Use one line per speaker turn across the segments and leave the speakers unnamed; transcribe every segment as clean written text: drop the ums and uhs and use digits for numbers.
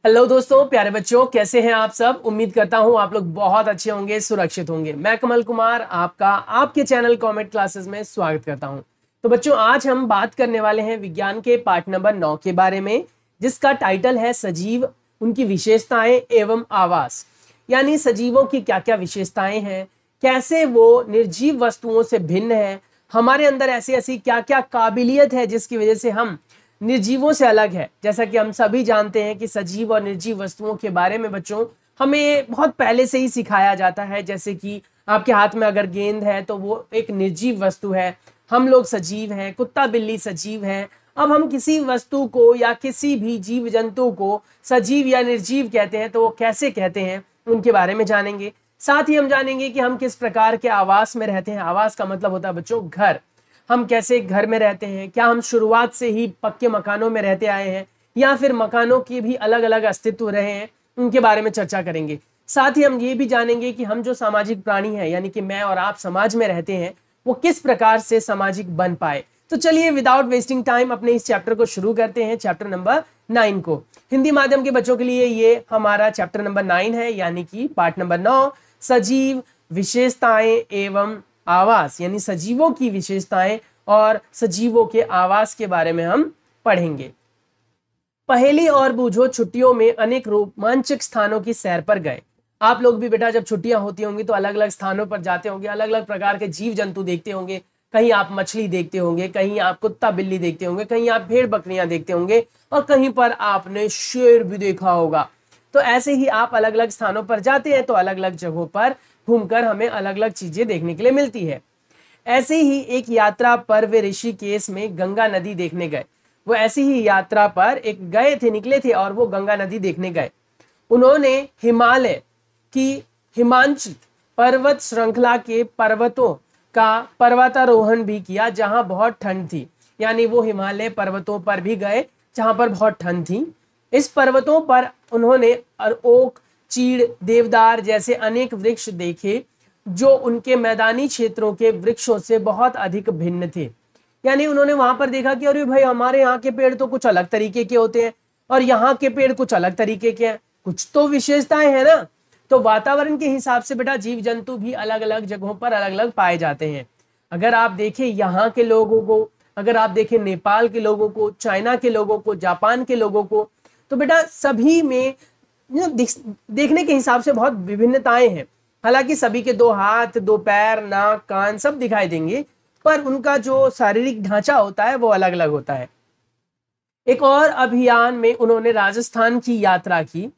Hello दोस्तों, प्यारे बच्चों, कैसे हैं आप सब। उम्मीद करता हूं आप लोग बहुत अच्छे होंगे, सुरक्षित होंगे। मैं कमल कुमार आपका आपके चैनल कॉमेट क्लासेस में स्वागत करता हूं। तो बच्चों, आज हम बात करने वाले हैं विज्ञान के पाठ नंबर 9 के बारे में, जिसका टाइटल है सजीव, उनकी विशेषताएं एवं आवास। यानी सजीवों की क्या क्या विशेषताएं हैं, कैसे वो निर्जीव वस्तुओं से भिन्न है, हमारे अंदर ऐसी ऐसी क्या क्या काबिलियत है जिसकी वजह से हम निर्जीवों से अलग है। जैसा कि हम सभी जानते हैं कि सजीव और निर्जीव वस्तुओं के बारे में बच्चों हमें बहुत पहले से ही सिखाया जाता है। जैसे कि आपके हाथ में अगर गेंद है तो वो एक निर्जीव वस्तु है, हम लोग सजीव हैं, कुत्ता बिल्ली सजीव है। अब हम किसी वस्तु को या किसी भी जीव जंतु को सजीव या निर्जीव कहते हैं तो वो कैसे कहते हैं, उनके बारे में जानेंगे। साथ ही हम जानेंगे कि हम किस प्रकार के आवास में रहते हैं। आवास का मतलब होता है बच्चों घर। हम कैसे घर में रहते हैं, क्या हम शुरुआत से ही पक्के मकानों में रहते आए हैं या फिर मकानों के भी अलग अलग अस्तित्व रहे हैं, उनके बारे में चर्चा करेंगे। साथ ही हम ये भी जानेंगे कि हम जो सामाजिक प्राणी हैं, यानी कि मैं और आप समाज में रहते हैं, वो किस प्रकार से सामाजिक बन पाए। तो चलिए विदाउट वेस्टिंग टाइम अपने इस चैप्टर को शुरू करते हैं, चैप्टर नंबर 9 को। हिंदी माध्यम के बच्चों के लिए ये हमारा चैप्टर नंबर 9 है, यानी कि पार्ट नंबर 9, सजीव, विशेषताएं एवं आवास। यानी सजीवों की विशेषताएं और सजीवों के आवास के बारे में हम पढ़ेंगे। पहेली और बूझो छुट्टियों में अनेक रोमांचक स्थानों की सैर पर गए। आप लोग भी बेटा जब छुट्टियां होती होंगी तो अलग अलग स्थानों पर जाते होंगे, अलग अलग प्रकार के जीव जंतु देखते होंगे। कहीं आप मछली देखते होंगे, कहीं आप कुत्ता बिल्ली देखते होंगे, कहीं आप भेड़ बकरियां देखते होंगे और कहीं पर आपने शेर भी देखा होगा। तो ऐसे ही आप अलग अलग स्थानों पर जाते हैं तो अलग अलग जगहों पर घूमकर हमें अलग अलग चीजें देखने के लिए मिलती है। ऐसे ही एक यात्रा पर वे ऋषिकेश में गंगा नदी देखने गए। वो ऐसी ही यात्रा पर एक गए थे, निकले थे और वो गंगा नदी देखने गए। उन्होंने हिमालय की हिमांचल पर्वत श्रृंखला के पर्वतों का पर्वतारोहण भी किया, जहां बहुत ठंड थी। यानी वो हिमालय पर्वतों पर भी गए जहां पर बहुत ठंड थी। इस पर्वतों पर उन्होंने ओक, चीड़, देवदार जैसे अनेक वृक्ष देखे जो उनके मैदानी क्षेत्रों के वृक्षों से बहुत अधिक भिन्न थे। यानी उन्होंने वहां पर देखा कि अरे भाई, हमारे यहाँ के पेड़ तो कुछ अलग तरीके के होते हैं और यहाँ के पेड़ कुछ अलग तरीके के हैं, कुछ तो विशेषताएं हैं ना। तो वातावरण के हिसाब से बेटा जीव जंतु भी अलग अलग जगहों पर अलग अलग पाए जाते हैं। अगर आप देखें यहाँ के लोगों को, अगर आप देखें नेपाल के लोगों को, चाइना के लोगों को, जापान के लोगों को, तो बेटा सभी में देखने के हिसाब से बहुत विभिन्नताएं हैं। हालांकि सभी के दो हाथ, दो पैर, नाक, कान सब दिखाई देंगे, पर उनका जो शारीरिक ढांचा होता है वो अलग अलग होता है। एक और अभियान में उन्होंने राजस्थान की यात्रा की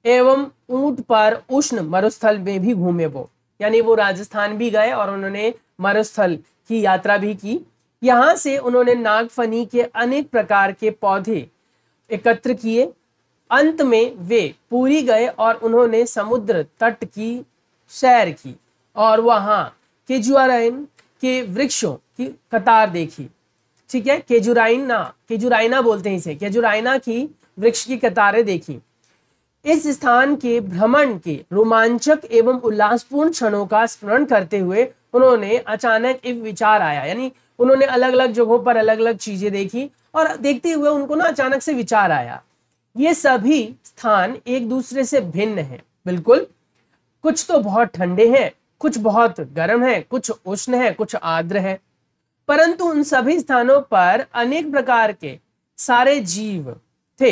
एवं ऊंट पर उष्ण मरुस्थल में भी घूमे वो। यानी वो राजस्थान भी गए और उन्होंने मरुस्थल की यात्रा भी की। यहाँ से उन्होंने नागफनी के अनेक प्रकार के पौधे एकत्र किए। अंत में वे पुरी गए और उन्होंने समुद्र तट की सैर की और वहां केजुराइन के वृक्षों की कतार देखी। ठीक है, केजुराइना बोलते हैं इसे, केजुराइना की वृक्ष की कतारें देखी। इस स्थान के भ्रमण के रोमांचक एवं उल्लासपूर्ण क्षणों का स्मरण करते हुए उन्होंने अचानक एक विचार आया। यानी उन्होंने अलग अलग जगहों पर अलग अलग चीजें देखी और देखते हुए उनको ना अचानक से विचार आया, ये सभी स्थान एक दूसरे से भिन्न हैं। बिल्कुल, कुछ तो बहुत ठंडे हैं, कुछ बहुत गर्म हैं, कुछ उष्ण हैं, कुछ आर्द्र हैं, परंतु उन सभी स्थानों पर अनेक प्रकार के सारे जीव थे।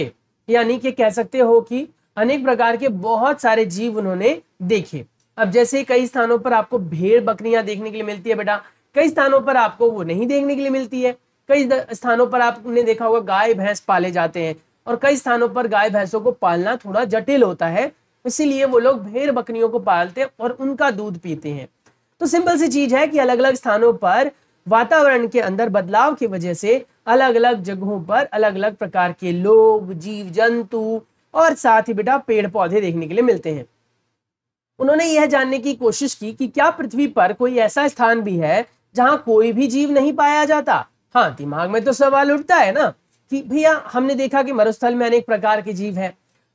यानी कि कह सकते हो कि अनेक प्रकार के बहुत सारे जीव उन्होंने देखे। अब जैसे कई स्थानों पर आपको भेड़ बकरियां देखने के लिए मिलती है बेटा, कई स्थानों पर आपको वो नहीं देखने के लिए मिलती है। कई स्थानों पर आपने देखा होगा गाय भैंस पाले जाते हैं और कई स्थानों पर गाय भैंसों को पालना थोड़ा जटिल होता है, इसीलिए वो लोग भेड़ बकरियों को पालते हैं और उनका दूध पीते हैं। तो सिंपल सी चीज है कि अलग अलग स्थानों पर वातावरण के अंदर बदलाव की वजह से अलग अलग जगहों पर अलग अलग प्रकार के लोग, जीव जंतु और साथ ही बेटा पेड़ पौधे देखने के लिए मिलते हैं। उन्होंने यह जानने की कोशिश की कि क्या पृथ्वी पर कोई ऐसा स्थान भी है जहां कोई भी जीव नहीं पाया जाता। हाँ, दिमाग में तो सवाल उठता है ना कि भैया, हमने देखा कि मरुस्थल में अनेक प्रकार के जीव है,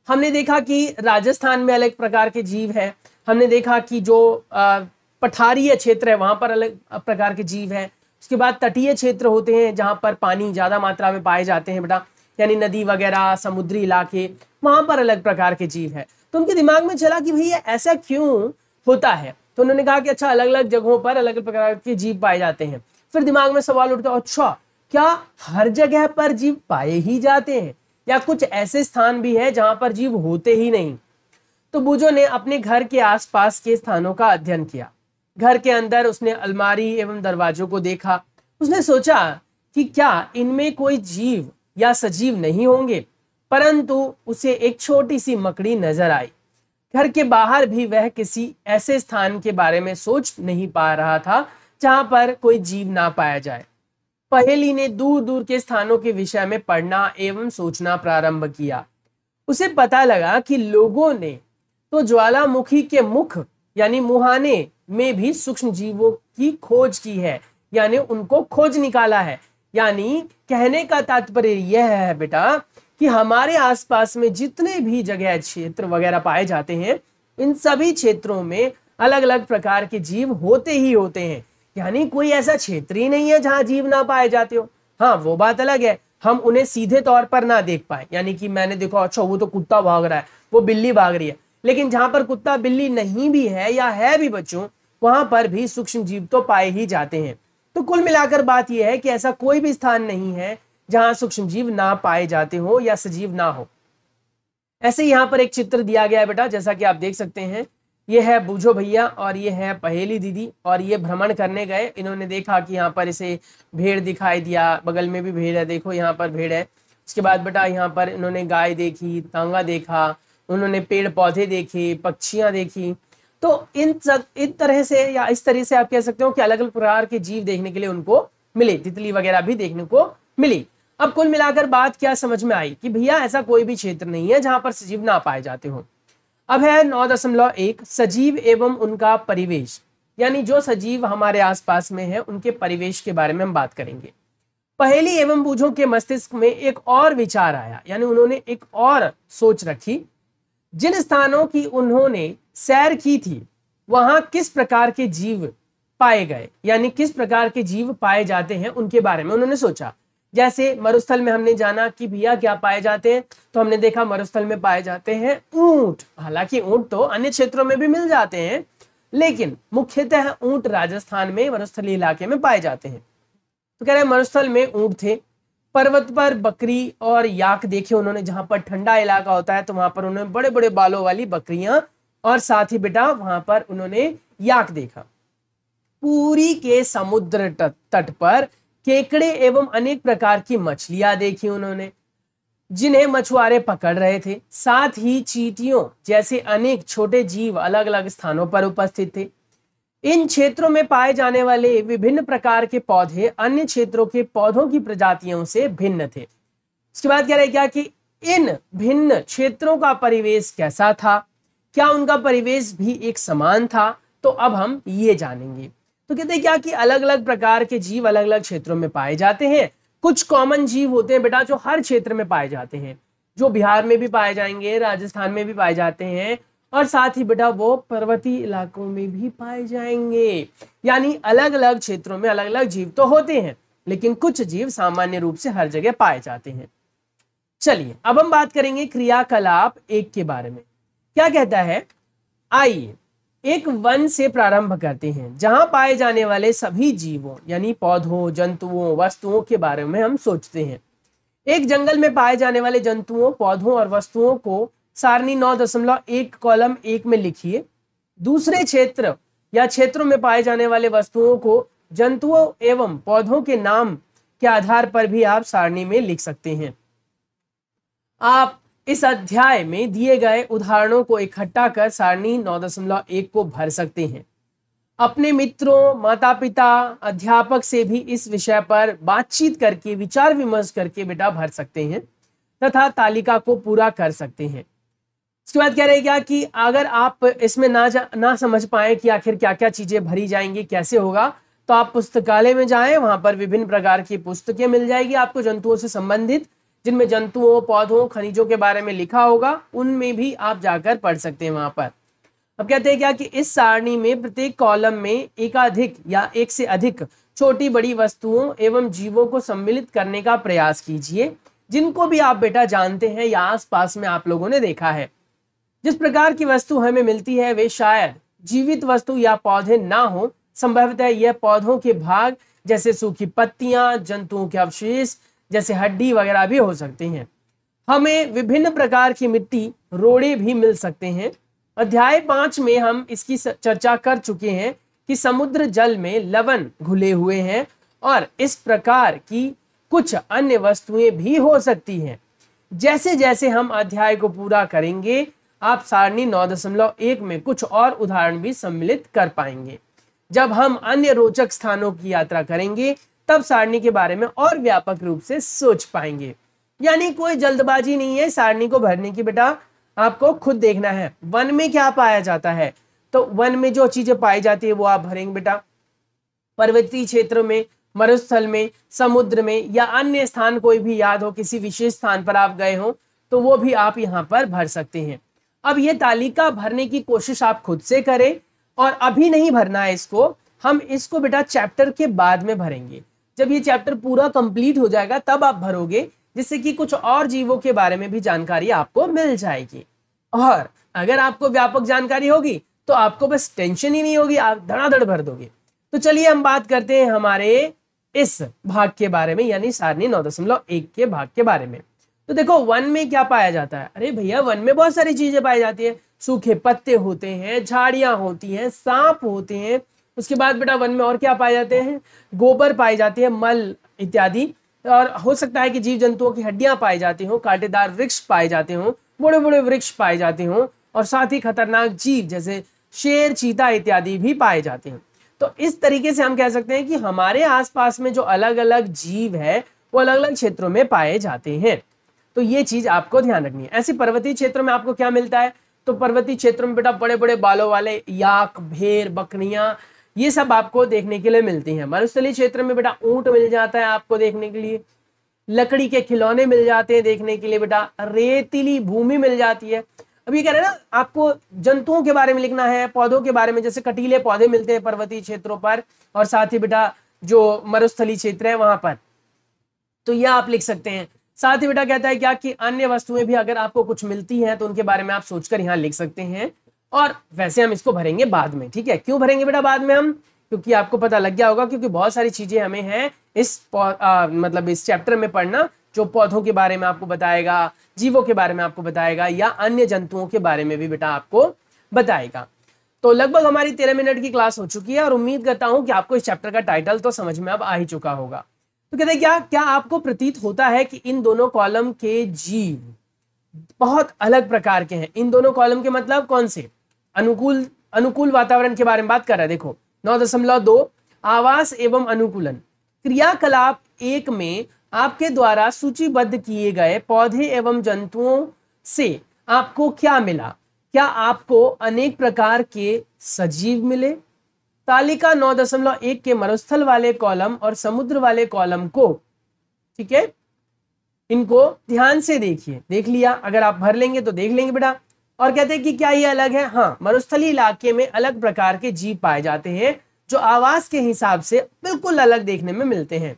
हमने देखा कि राजस्थान में अलग प्रकार के जीव है, हमने देखा कि जो पठारीय क्षेत्र है वहां पर अलग प्रकार के जीव है, उसके बाद तटीय क्षेत्र होते हैं जहां पर पानी ज्यादा मात्रा में पाए जाते हैं बेटा, यानी नदी वगैरह, समुद्री इलाके, वहां पर अलग प्रकार के जीव है। तो उनके दिमाग में चला कि भैया ऐसा क्यों होता है। तो उन्होंने कहा कि अच्छा, अलग अलग जगहों पर अलग अलग प्रकार के जीव पाए जाते हैं। फिर दिमाग में सवाल उठता, अच्छा क्या हर जगह पर जीव पाए ही जाते हैं या कुछ ऐसे स्थान भी है जहां पर जीव होते ही नहीं। तो बूजो ने अपने घर के आसपास के स्थानों का अध्ययन किया। घर के अंदर उसने अलमारी एवं दरवाजों को देखा। उसने सोचा कि क्या इनमें कोई जीव या सजीव नहीं होंगे, परंतु उसे एक छोटी सी मकड़ी नजर आई। घर के बाहर भी वह किसी ऐसे स्थान के बारे में सोच नहीं पा रहा था जहां पर कोई जीव ना पाया जाए। पहेली ने दूर दूर के स्थानों के विषय में पढ़ना एवं सोचना प्रारंभ किया। उसे पता लगा कि लोगों ने तो ज्वालामुखी के मुख यानी मुहाने में भी सूक्ष्म जीवों की खोज की है, यानी उनको खोज निकाला है। यानी कहने का तात्पर्य यह है बेटा कि हमारे आसपास में जितने भी जगह क्षेत्र वगैरह पाए जाते हैं, इन सभी क्षेत्रों में अलग अलग प्रकार के जीव होते ही होते हैं। यानी कोई ऐसा क्षेत्र ही नहीं है जहां जीव ना पाए जाते हो। हाँ, वो बात अलग है, हम उन्हें सीधे तौर पर ना देख पाए, यानी कि मैंने देखा अच्छा वो तो कुत्ता भाग रहा है, वो बिल्ली भाग रही है, लेकिन जहां पर कुत्ता बिल्ली नहीं भी है या है भी बच्चों, वहां पर भी सूक्ष्म जीव तो पाए ही जाते हैं। तो कुल मिलाकर बात यह है कि ऐसा कोई भी स्थान नहीं है जहां सूक्ष्म जीव ना पाए जाते हो या सजीव ना हो। ऐसे यहाँ पर एक चित्र दिया गया है बेटा, जैसा कि आप देख सकते हैं। ये है बूझो भैया और ये है पहेली दीदी, और ये भ्रमण करने गए। इन्होंने देखा कि यहाँ पर इसे भेड़ दिखाई दिया, बगल में भी भेड़ है, देखो यहाँ पर भेड़ है। उसके बाद बेटा यहाँ पर इन्होंने गाय देखी, तांगा देखा, उन्होंने पेड़ पौधे देखे, पक्षियां देखी। तो इन तरह से या इस तरह से आप कह सकते हो कि अलग अलग प्रकार के जीव देखने के लिए उनको मिले, तितली वगैरह भी देखने को मिली। अब कुल मिलाकर बात क्या समझ में आई कि भैया ऐसा कोई भी क्षेत्र नहीं है जहां पर सजीव ना पाए जाते हो। अब है 9.1 सजीव एवं उनका परिवेश, यानी जो सजीव हमारे आसपास में है उनके परिवेश के बारे में हम बात करेंगे। पहेली एवं बूझों के मस्तिष्क में एक और विचार आया, यानी उन्होंने एक और सोच रखी। जिन स्थानों की उन्होंने सैर की थी वहां किस प्रकार के जीव पाए गए, यानी किस प्रकार के जीव पाए जाते हैं उनके बारे में उन्होंने सोचा। जैसे मरुस्थल में हमने जाना कि भैया क्या पाए जाते हैं, तो हमने देखा मरुस्थल में पाए जाते हैं ऊंट। हालांकि ऊंट तो अन्य क्षेत्रों में भी मिल जाते हैं, लेकिन मुख्यतः ऊंट राजस्थान में मरुस्थलीय इलाके में पाए जाते हैं। तो कह रहे मरुस्थल में ऊंट थे। पर्वत पर बकरी और याक देखे उन्होंने, जहां पर ठंडा इलाका होता है तो वहां पर उन्होंने बड़े बड़े बालों वाली बकरियां, और साथ ही बेटा वहां पर उन्होंने याक देखा। पूरी के समुद्र तट पर केकड़े एवं अनेक प्रकार की मछलियां देखी उन्होंने, जिन्हें मछुआरे पकड़ रहे थे। साथ ही चींटियों जैसे अनेक छोटे जीव अलग अलग स्थानों पर उपस्थित थे। इन क्षेत्रों में पाए जाने वाले विभिन्न प्रकार के पौधे अन्य क्षेत्रों के पौधों की प्रजातियों से भिन्न थे। उसके बाद कह रहे क्या कि इन भिन्न क्षेत्रों का परिवेश कैसा था, क्या उनका परिवेश भी एक समान था। तो अब हम ये जानेंगे। तो कहते हैं क्या कि अलग अलग प्रकार के जीव अलग अलग क्षेत्रों में पाए जाते हैं। कुछ कॉमन जीव होते हैं बेटा जो हर क्षेत्र में पाए जाते हैं, जो बिहार में भी पाए जाएंगे, राजस्थान में भी पाए जाते हैं, और साथ ही बेटा वो पर्वतीय इलाकों में भी पाए जाएंगे। यानी अलग अलग क्षेत्रों में अलग अलग जीव तो होते हैं, लेकिन कुछ जीव सामान्य रूप से हर जगह पाए जाते हैं। चलिए अब हम बात करेंगे क्रियाकलाप 1 के बारे में। क्या कहता है, आइए एक वन से प्रारंभ करते हैं जहां पाए जाने वाले सभी जीवों यानी पौधों, जंतुओं, वस्तुओं के बारे में हम सोचते हैं। एक जंगल में पाए जाने वाले जंतुओं, पौधों और वस्तुओं को सारणी 9.1 कॉलम 1 में लिखिए। दूसरे क्षेत्र या क्षेत्रों में पाए जाने वाले वस्तुओं को जंतुओं एवं पौधों के नाम के आधार पर भी आप सारणी में लिख सकते हैं। आप इस अध्याय में दिए गए उदाहरणों को इकट्ठा कर सारणी 9.1 को भर सकते हैं। अपने मित्रों, माता पिता, अध्यापक से भी इस विषय पर बातचीत करके विचार विमर्श करके बेटा भर सकते हैं तथा तालिका को पूरा कर सकते हैं। उसके बाद कह रहे हैं क्या कि अगर आप इसमें ना समझ पाए कि आखिर क्या क्या चीजें भरी जाएंगी, कैसे होगा, तो आप पुस्तकालय में जाएं, वहां पर विभिन्न प्रकार की पुस्तकें मिल जाएगी आपको जंतुओं से संबंधित, जिनमें जंतुओं, पौधों, खनिजों के बारे में लिखा होगा, उनमें भी आप जाकर पढ़ सकते हैं वहां पर। अब कहते हैं क्या कि इस सारणी में प्रत्येक कॉलम में एकाधिक या एक से अधिक छोटी बड़ी वस्तुओं एवं जीवों को सम्मिलित करने का प्रयास कीजिए, जिनको भी आप बेटा जानते हैं या आसपास में आप लोगों ने देखा है। जिस प्रकार की वस्तु हमें मिलती है वे शायद जीवित वस्तु या पौधे ना हो, संभवतः यह पौधों के भाग जैसे सूखी पत्तियां, जंतुओं के अवशेष जैसे हड्डी वगैरह भी हो सकते हैं। हमें विभिन्न प्रकार की मिट्टी, रोड़े भी मिल सकते हैं। अध्याय 5 में हम इसकी चर्चा कर चुके हैं कि समुद्र जल में लवण घुले हुए हैं और इस प्रकार की कुछ अन्य वस्तुएं भी हो सकती हैं। जैसे जैसे हम अध्याय को पूरा करेंगे आप सारणी 9.1 में कुछ और उदाहरण भी सम्मिलित कर पाएंगे। जब हम अन्य रोचक स्थानों की यात्रा करेंगे तब सारणी के बारे में और व्यापक रूप से सोच पाएंगे। यानी कोई जल्दबाजी नहीं है सारणी को भरने की बेटा, आपको खुद देखना है वन में क्या पाया जाता है। तो वन में जो चीजें पाई जाती है वो आप भरेंगे बेटा। पर्वतीय क्षेत्र में, मरुस्थल में, समुद्र में या अन्य स्थान कोई भी याद हो, किसी विशेष स्थान पर आप गए हो तो वो भी आप यहाँ पर भर सकते हैं। अब ये तालिका भरने की कोशिश आप खुद से करें और अभी नहीं भरना है इसको, हम इसको बेटा चैप्टर के बाद में भरेंगे। जब ये चैप्टर पूरा कंप्लीट हो जाएगा तब आप भरोगे, जिससे कि कुछ और जीवों के बारे में भी जानकारी आपको मिल जाएगी। और अगर आपको व्यापक जानकारी होगी तो आपको बस टेंशन ही नहीं होगी, आप धड़ाधड़ भर दोगे। तो चलिए हम बात करते हैं हमारे इस भाग के बारे में, यानी सारणी 9.1 के भाग के बारे में। तो देखो वन में क्या पाया जाता है। अरे भैया वन में बहुत सारी चीजें पाई जाती है। सूखे पत्ते होते हैं, झाड़ियां होती हैं, सांप होते हैं। उसके बाद बेटा वन में और क्या पाए जाते हैं, गोबर पाई जाती है, मल इत्यादि। और हो सकता है कि जीव जंतुओं की हड्डियां पाई जाती हों, कांटेदार वृक्ष पाए जाते हों, बड़े बड़े वृक्ष पाए जाते हों और साथ ही खतरनाक जीव जैसे शेर, चीता इत्यादि भी पाए जाते हैं। तो इस तरीके से हम कह सकते हैं कि हमारे आसपास में जो अलग अलग जीव है वो अलग अलग क्षेत्रों में पाए जाते हैं। तो ये चीज आपको ध्यान रखनी है। ऐसे पर्वतीय क्षेत्रों में आपको क्या मिलता है, तो पर्वतीय क्षेत्रों में बेटा बड़े बड़े बालों वाले याक, भेड़, बकरियां ये सब आपको देखने के लिए मिलती हैं। मरुस्थलीय क्षेत्र में बेटा ऊंट मिल जाता है आपको देखने के लिए, लकड़ी के खिलौने मिल जाते हैं देखने के लिए बेटा, रेतीली भूमि मिल जाती है। अब ये कह रहे हैं ना आपको जंतुओं के बारे में लिखना है, पौधों के बारे में, जैसे कटीले पौधे मिलते हैं पर्वतीय क्षेत्रों पर और साथ ही बेटा जो मरुस्थलीय क्षेत्र है वहां पर, तो यह आप लिख सकते हैं। साथ ही बेटा कहता है क्या कि अन्य वस्तुएं भी अगर आपको कुछ मिलती हैं तो उनके बारे में आप सोचकर यहाँ लिख सकते हैं। और वैसे हम इसको भरेंगे बाद में, ठीक है। क्यों भरेंगे बेटा बाद में हम, क्योंकि आपको पता लग गया होगा, क्योंकि बहुत सारी चीजें हमें हैं इस मतलब इस चैप्टर में पढ़ना, जो पौधों के बारे में आपको बताएगा, जीवों के बारे में आपको बताएगा या अन्य जंतुओं के बारे में भी बेटा आपको बताएगा। तो लगभग हमारी 13 मिनट की क्लास हो चुकी है और उम्मीद करता हूं कि आपको इस चैप्टर का टाइटल तो समझ में अब आ ही चुका होगा। तो कहते हैं क्या आपको प्रतीत होता है कि इन दोनों कॉलम के जीव बहुत अलग प्रकार के हैं। इन दोनों कॉलम के मतलब कौन से, अनुकूल वातावरण के बारे में बात कर रहा है। देखो 9.2 आवास एवं अनुकूलन। क्रियाकलाप 1 में आपके द्वारा सूचीबद्ध किए गए पौधे एवं जंतुओं से आपको क्या मिला, क्या आपको अनेक प्रकार के सजीव मिले। तालिका 9.1 के मरुस्थल वाले कॉलम और समुद्र वाले कॉलम को, ठीक है, इनको ध्यान से देखिए। देख लिया, अगर आप भर लेंगे तो देख लेंगे बेटा। और कहते हैं कि क्या ये अलग है, हाँ, मरुस्थलीय इलाके में अलग प्रकार के जीव पाए जाते हैं जो आवास के हिसाब से बिल्कुल अलग देखने में मिलते हैं।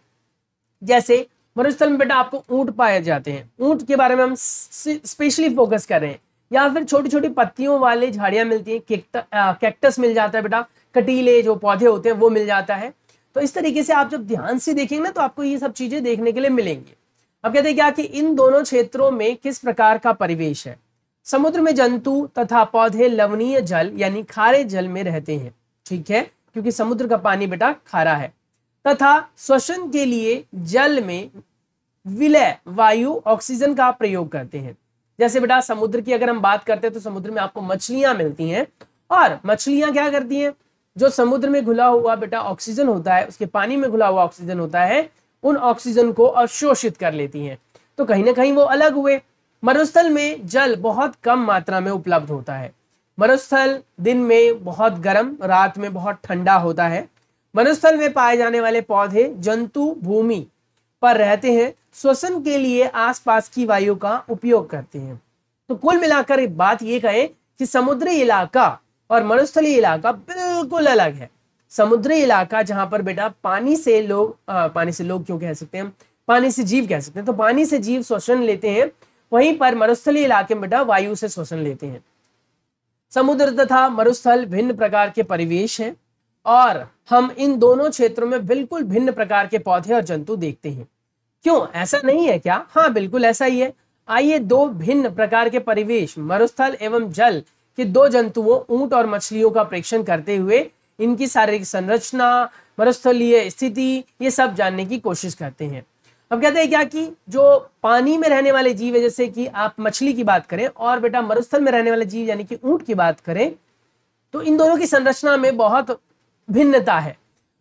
जैसे मरुस्थल में बेटा आपको ऊंट पाए जाते हैं, ऊंट के बारे में हम स्पेशली फोकस कर रहे हैं। या फिर छोटी छोटी पत्तियों वाले झाड़ियां मिलती हैं, कैक्टस मिल जाता है बेटा, कटीले जो पौधे होते हैं वो मिल जाता है। तो इस तरीके से आप जब ध्यान से देखेंगे ना तो आपको ये सब चीजें देखने के लिए मिलेंगी। अब कहते हैं क्या कि इन दोनों क्षेत्रों में किस प्रकार का परिवेश है। समुद्र में जंतु तथा पौधे लवणीय जल यानी खारे जल में रहते हैं, ठीक है, क्योंकि समुद्र का पानी बेटा खारा है, तथा श्वसन के लिए जल में विलय वायु ऑक्सीजन का प्रयोग करते हैं। जैसे बेटा समुद्र की अगर हम बात करते हैं तो समुद्र में आपको मछलियां मिलती हैं और मछलियां क्या करती हैं, जो समुद्र में घुला हुआ बेटा ऑक्सीजन होता है, उसके पानी में घुला हुआ ऑक्सीजन होता है, उन ऑक्सीजन को अवशोषित कर लेती हैं। तो कहीं ना कहीं वो अलग हुए। मरुस्थल में जल बहुत कम मात्रा में उपलब्ध होता है। मरुस्थल दिन में बहुत गर्म, रात में बहुत ठंडा होता है। मरुस्थल में पाए जाने वाले पौधे जंतु भूमि पर रहते हैं, श्वसन के लिए आसपास की वायु का उपयोग करते हैं। तो कुल मिलाकर बात यह कहे कि समुद्री इलाका और मरुस्थलीय इलाका बिल्कुल अलग है। समुद्री इलाका जहां पर बेटा पानी से लोग क्यों कह सकते हैं हम, पानी से जीव कह सकते हैं। तो पानी से जीव श्वसन लेते हैं, वहीं पर मरुस्थलीय इलाके में बेटा वायु से श्वसन लेते हैं। समुद्र तथा मरुस्थल भिन्न प्रकार के परिवेश हैं और हम इन दोनों क्षेत्रों में बिल्कुल भिन्न प्रकार के पौधे और जंतु देखते हैं। क्यों, ऐसा नहीं है क्या? हाँ, बिल्कुल ऐसा ही है। आइए दो भिन्न प्रकार के परिवेश मरुस्थल एवं जल के दो जंतुओं ऊंट और मछलियों का प्रेक्षण करते हुए इनकी शारीरिक संरचना, मरुस्थलीय स्थिति, ये सब जानने की कोशिश करते हैं। अब कहते हैं क्या कि जो पानी में रहने वाले जीव है, जैसे कि आप मछली की बात करें और बेटा मरुस्थल में रहने वाले जीव यानी कि ऊंट की बात करें, तो इन दोनों की संरचना में बहुत भिन्नता है।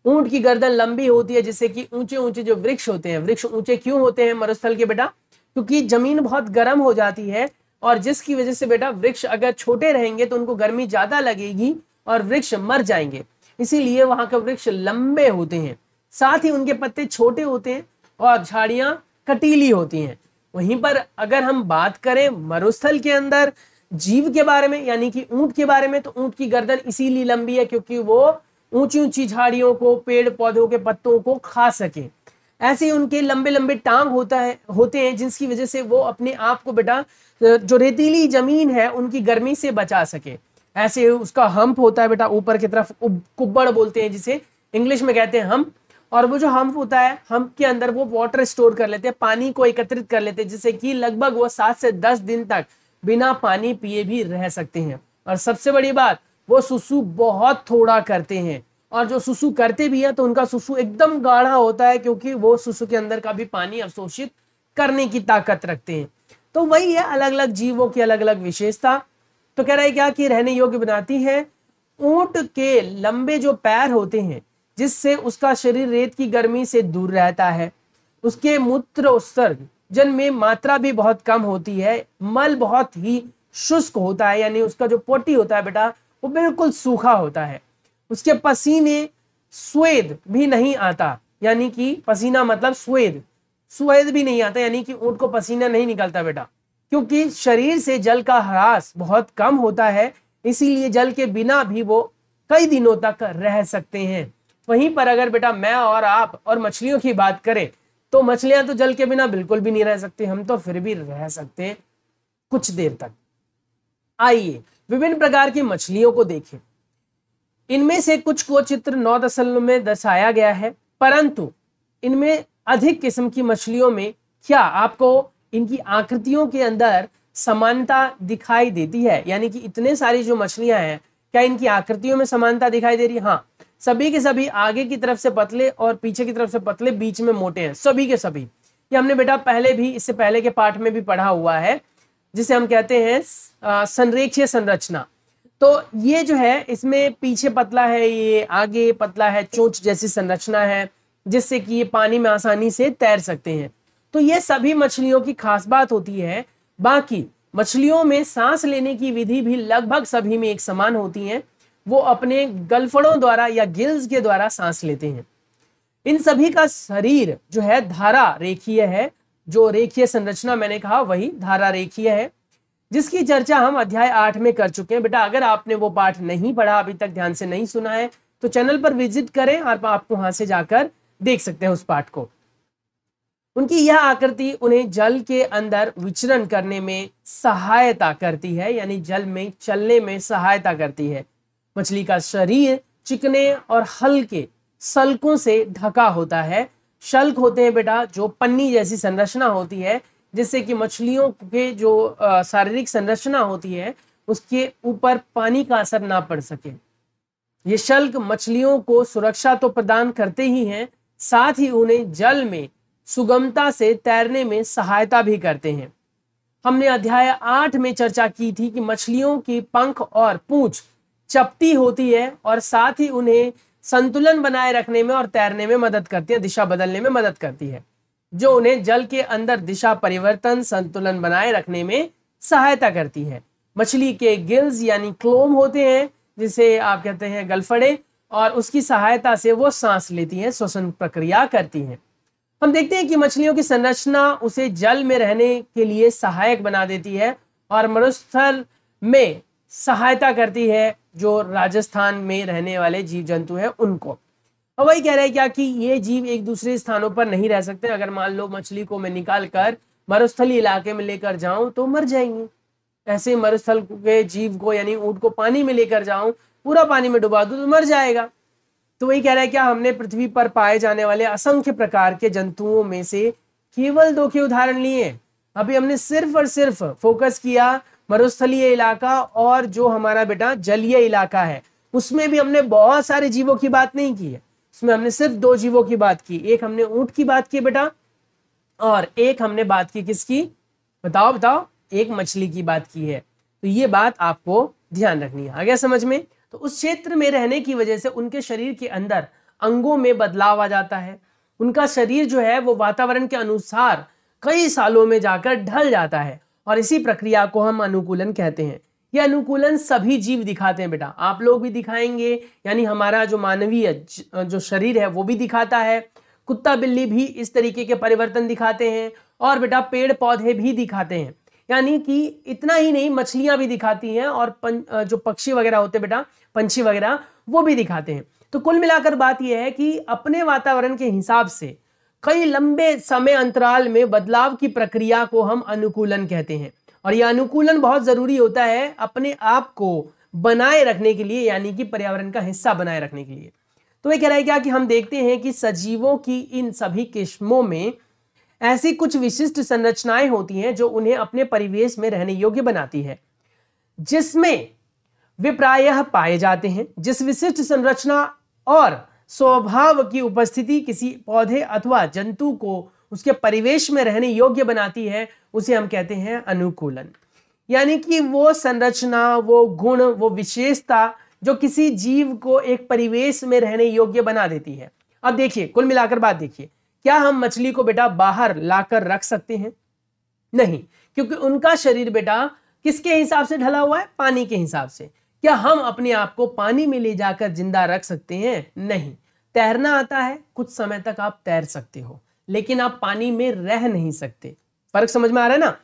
ऊंट की गर्दन लंबी होती है, जिससे कि ऊंचे ऊंचे जो वृक्ष होते हैं, वृक्ष ऊंचे क्यों होते हैं मरुस्थल के बेटा? क्योंकि जमीन बहुत गर्म हो जाती है और जिसकी वजह से बेटा वृक्ष अगर छोटे रहेंगे तो उनको गर्मी ज्यादा लगेगी और वृक्ष मर जाएंगे, इसीलिए वहां के वृक्ष लंबे होते हैं। साथ ही उनके पत्ते छोटे होते हैं और झाड़ियां कटीली होती हैं। वहीं पर अगर हम बात करें मरुस्थल के अंदर जीव के बारे में यानी कि ऊंट के बारे में, तो ऊंट की गर्दन इसीलिए लंबी है क्योंकि वो ऊंची ऊंची झाड़ियों को, पेड़ पौधों के पत्तों को खा सके। ऐसे उनके लंबे लंबे टांग होते हैं, जिसकी वजह से वो अपने आप को बेटा जो रेतीली जमीन है उनकी गर्मी से बचा सके। ऐसे उसका हम्प होता है बेटा ऊपर की तरफ, कुब्बड़ बोलते हैं जिसे इंग्लिश में कहते हैं हम्प। और वो जो हम्प होता है, हम्प के अंदर वो वाटर स्टोर कर लेते हैं, पानी को एकत्रित कर लेते हैं, जिससे कि लगभग वो 7 से 10 दिन तक बिना पानी पिए भी रह सकते हैं। और सबसे बड़ी बात, वो सुसु बहुत थोड़ा करते हैं और जो सुसु करते भी हैं तो उनका सुसु एकदम गाढ़ा होता है क्योंकि वो सुसु के अंदर का भी पानी अवशोषित करने की ताकत रखते हैं। तो वही है, अलग अलग जीवों की अलग अलग विशेषता। तो कह रहा है क्या कि रहने योग्य बनाती है। ऊंट के लंबे जो पैर होते हैं, जिससे उसका शरीर रेत की गर्मी से दूर रहता है। उसके मूत्र उत्सर्जन में मात्रा भी बहुत कम होती है। मल बहुत ही शुष्क होता है, यानी उसका जो पोटी होता है बेटा वो बिल्कुल सूखा होता है। उसके पसीने स्वेद भी नहीं आता, यानी कि पसीना मतलब स्वेद भी नहीं आता, यानी कि ऊंट को पसीना नहीं निकलता बेटा, क्योंकि शरीर से जल का ह्रास बहुत कम होता है, इसीलिए जल के बिना भी वो कई दिनों तक रह सकते हैं। वहीं पर अगर बेटा मैं और आप और मछलियों की बात करें तो मछलियां तो जल के बिना बिल्कुल भी नहीं रह सकती, हम तो फिर भी रह सकते हैं कुछ देर तक। आइए विभिन्न प्रकार की मछलियों को देखें। इनमें से कुछ को चित्र 9 दशमलव में दर्शाया गया है, परंतु इनमें अधिक किस्म की मछलियों में क्या आपको इनकी आकृतियों के अंदर समानता दिखाई देती है? यानी कि इतने सारी जो मछलियां हैं, क्या इनकी आकृतियों में समानता दिखाई दे रही है? हाँ, सभी के सभी आगे की तरफ से पतले और पीछे की तरफ से पतले, बीच में मोटे हैं, सभी के सभी। ये हमने बेटा पहले भी, इससे पहले के पाठ में भी पढ़ा हुआ है, जिसे हम कहते हैं संरेखीय संरचना। तो ये जो है, इसमें पीछे पतला है, ये आगे पतला है, चोंच जैसी संरचना है, जिससे कि ये पानी में आसानी से तैर सकते हैं। तो ये सभी मछलियों की खास बात होती है। बाकी मछलियों में सांस लेने की विधि भी लगभग सभी में एक समान होती है। वो अपने गलफड़ों द्वारा या गिल्स के द्वारा सांस लेते हैं। इन सभी का शरीर जो है धारा रेखीय है। जो रेखीय संरचना मैंने कहा वही धारा रेखीय है, जिसकी चर्चा हम अध्याय 8 में कर चुके हैं। बेटा अगर आपने वो पाठ नहीं पढ़ा, अभी तक ध्यान से नहीं सुना है, तो चैनल पर विजिट करें और आपको वहां से जाकर देख सकते हैं उस पाठ को। उनकी यह आकृति उन्हें जल के अंदर विचरण करने में सहायता करती है, यानी जल में चलने में सहायता करती है। मछली का शरीर चिकने और हल्के सल्कों से ढका होता है। शल्क होते हैं बेटा जो पन्नी जैसी संरचना होती है, जिससे कि मछलियों के जो शारीरिक संरचना होती है उसके ऊपर पानी का असर ना पड़ सके। ये शल्क मछलियों को सुरक्षा तो प्रदान करते ही हैं, साथ ही उन्हें जल में सुगमता से तैरने में सहायता भी करते हैं। हमने अध्याय 8 में चर्चा की थी कि मछलियों की पंख और पूंछ चपटी होती है और साथ ही उन्हें संतुलन बनाए रखने में और तैरने में मदद करती है, दिशा बदलने में मदद करती है, जो उन्हें जल के अंदर दिशा परिवर्तन, संतुलन बनाए रखने में सहायता करती है। मछली के गिल्स यानी क्लोम होते हैं, जिसे आप कहते हैं गलफड़े, और उसकी सहायता से वो सांस लेती हैं, श्वसन प्रक्रिया करती हैं। हम देखते हैं कि मछलियों की संरचना उसे जल में रहने के लिए सहायक बना देती है और मरुस्थल में सहायता करती है जो राजस्थान में रहने वाले जीव जंतु हैं उनको। और वही कह रहे हैं क्या कि ये जीव एक दूसरे स्थानों पर नहीं रह सकते। अगर मान लो मछली को मैं निकाल कर मरुस्थलीय इलाके में लेकर जाऊं तो मर जाएंगे। ऐसे मरुस्थल के जीव को यानी ऊंट को पानी में लेकर जाऊं, पूरा पानी में डुबा दूं तो मर जाएगा। तो वही कह रहा है क्या हमने पृथ्वी पर पाए जाने वाले असंख्य प्रकार के जंतुओं में से केवल 2 के उदाहरण लिए। अभी हमने सिर्फ और सिर्फ फोकस किया मरुस्थलीय इलाका और जो हमारा बेटा जलीय इलाका है, उसमें भी हमने बहुत सारे जीवों की बात नहीं की है। उसमें हमने सिर्फ 2 जीवों की बात की। एक हमने ऊंट की बात की बेटा, और एक हमने बात की किसकी, बताओ बताओ, एक मछली की बात की है। तो ये बात आपको ध्यान रखनी है। आ गया समझ में? तो उस क्षेत्र में रहने की वजह से उनके शरीर के अंदर अंगों में बदलाव आ जाता है। उनका शरीर जो है वो वातावरण के अनुसार कई सालों में जाकर ढल जाता है, और इसी प्रक्रिया को हम अनुकूलन कहते हैं। यह अनुकूलन सभी जीव दिखाते हैं बेटा, आप लोग भी दिखाएंगे, यानी हमारा जो मानवीय जो शरीर है वो भी दिखाता है। कुत्ता बिल्ली भी इस तरीके के परिवर्तन दिखाते हैं, और बेटा पेड़ पौधे भी दिखाते हैं। यानी कि इतना ही नहीं, मछलियां भी दिखाती हैं, और जो पक्षी वगैरह होते हैं बेटा, पंछी वगैरह, वो भी दिखाते हैं। तो कुल मिलाकर बात यह है कि अपने वातावरण के हिसाब से कई लंबे समय अंतराल में बदलाव की प्रक्रिया को हम अनुकूलन कहते हैं। और यह अनुकूलन बहुत जरूरी होता है अपने आप को बनाए रखने के लिए, यानी कि पर्यावरण का हिस्सा बनाए रखने के लिए। तो ये कह रहा है क्या कि हम देखते हैं कि सजीवों की इन सभी किस्मों में ऐसी कुछ विशिष्ट संरचनाएं होती हैं जो उन्हें अपने परिवेश में रहने योग्य बनाती है, जिसमें वे प्रायः पाए जाते हैं। जिस विशिष्ट संरचना और स्वभाव की उपस्थिति किसी पौधे अथवा जंतु को उसके परिवेश में रहने योग्य बनाती है, उसे हम कहते हैं अनुकूलन। यानी कि वो संरचना, वो गुण, वो विशेषता जो किसी जीव को एक परिवेश में रहने योग्य बना देती है। अब देखिए, कुल मिलाकर बात देखिए, क्या हम मछली को बेटा बाहर लाकर रख सकते हैं? नहीं, क्योंकि उनका शरीर बेटा किसके हिसाब से ढला हुआ है? पानी के हिसाब से। क्या हम अपने आप को पानी में ले जाकर जिंदा रख सकते हैं? नहीं। तैरना आता है, कुछ समय तक आप तैर सकते हो, लेकिन आप पानी में रह नहीं सकते। फर्क समझ में आ रहा है ना?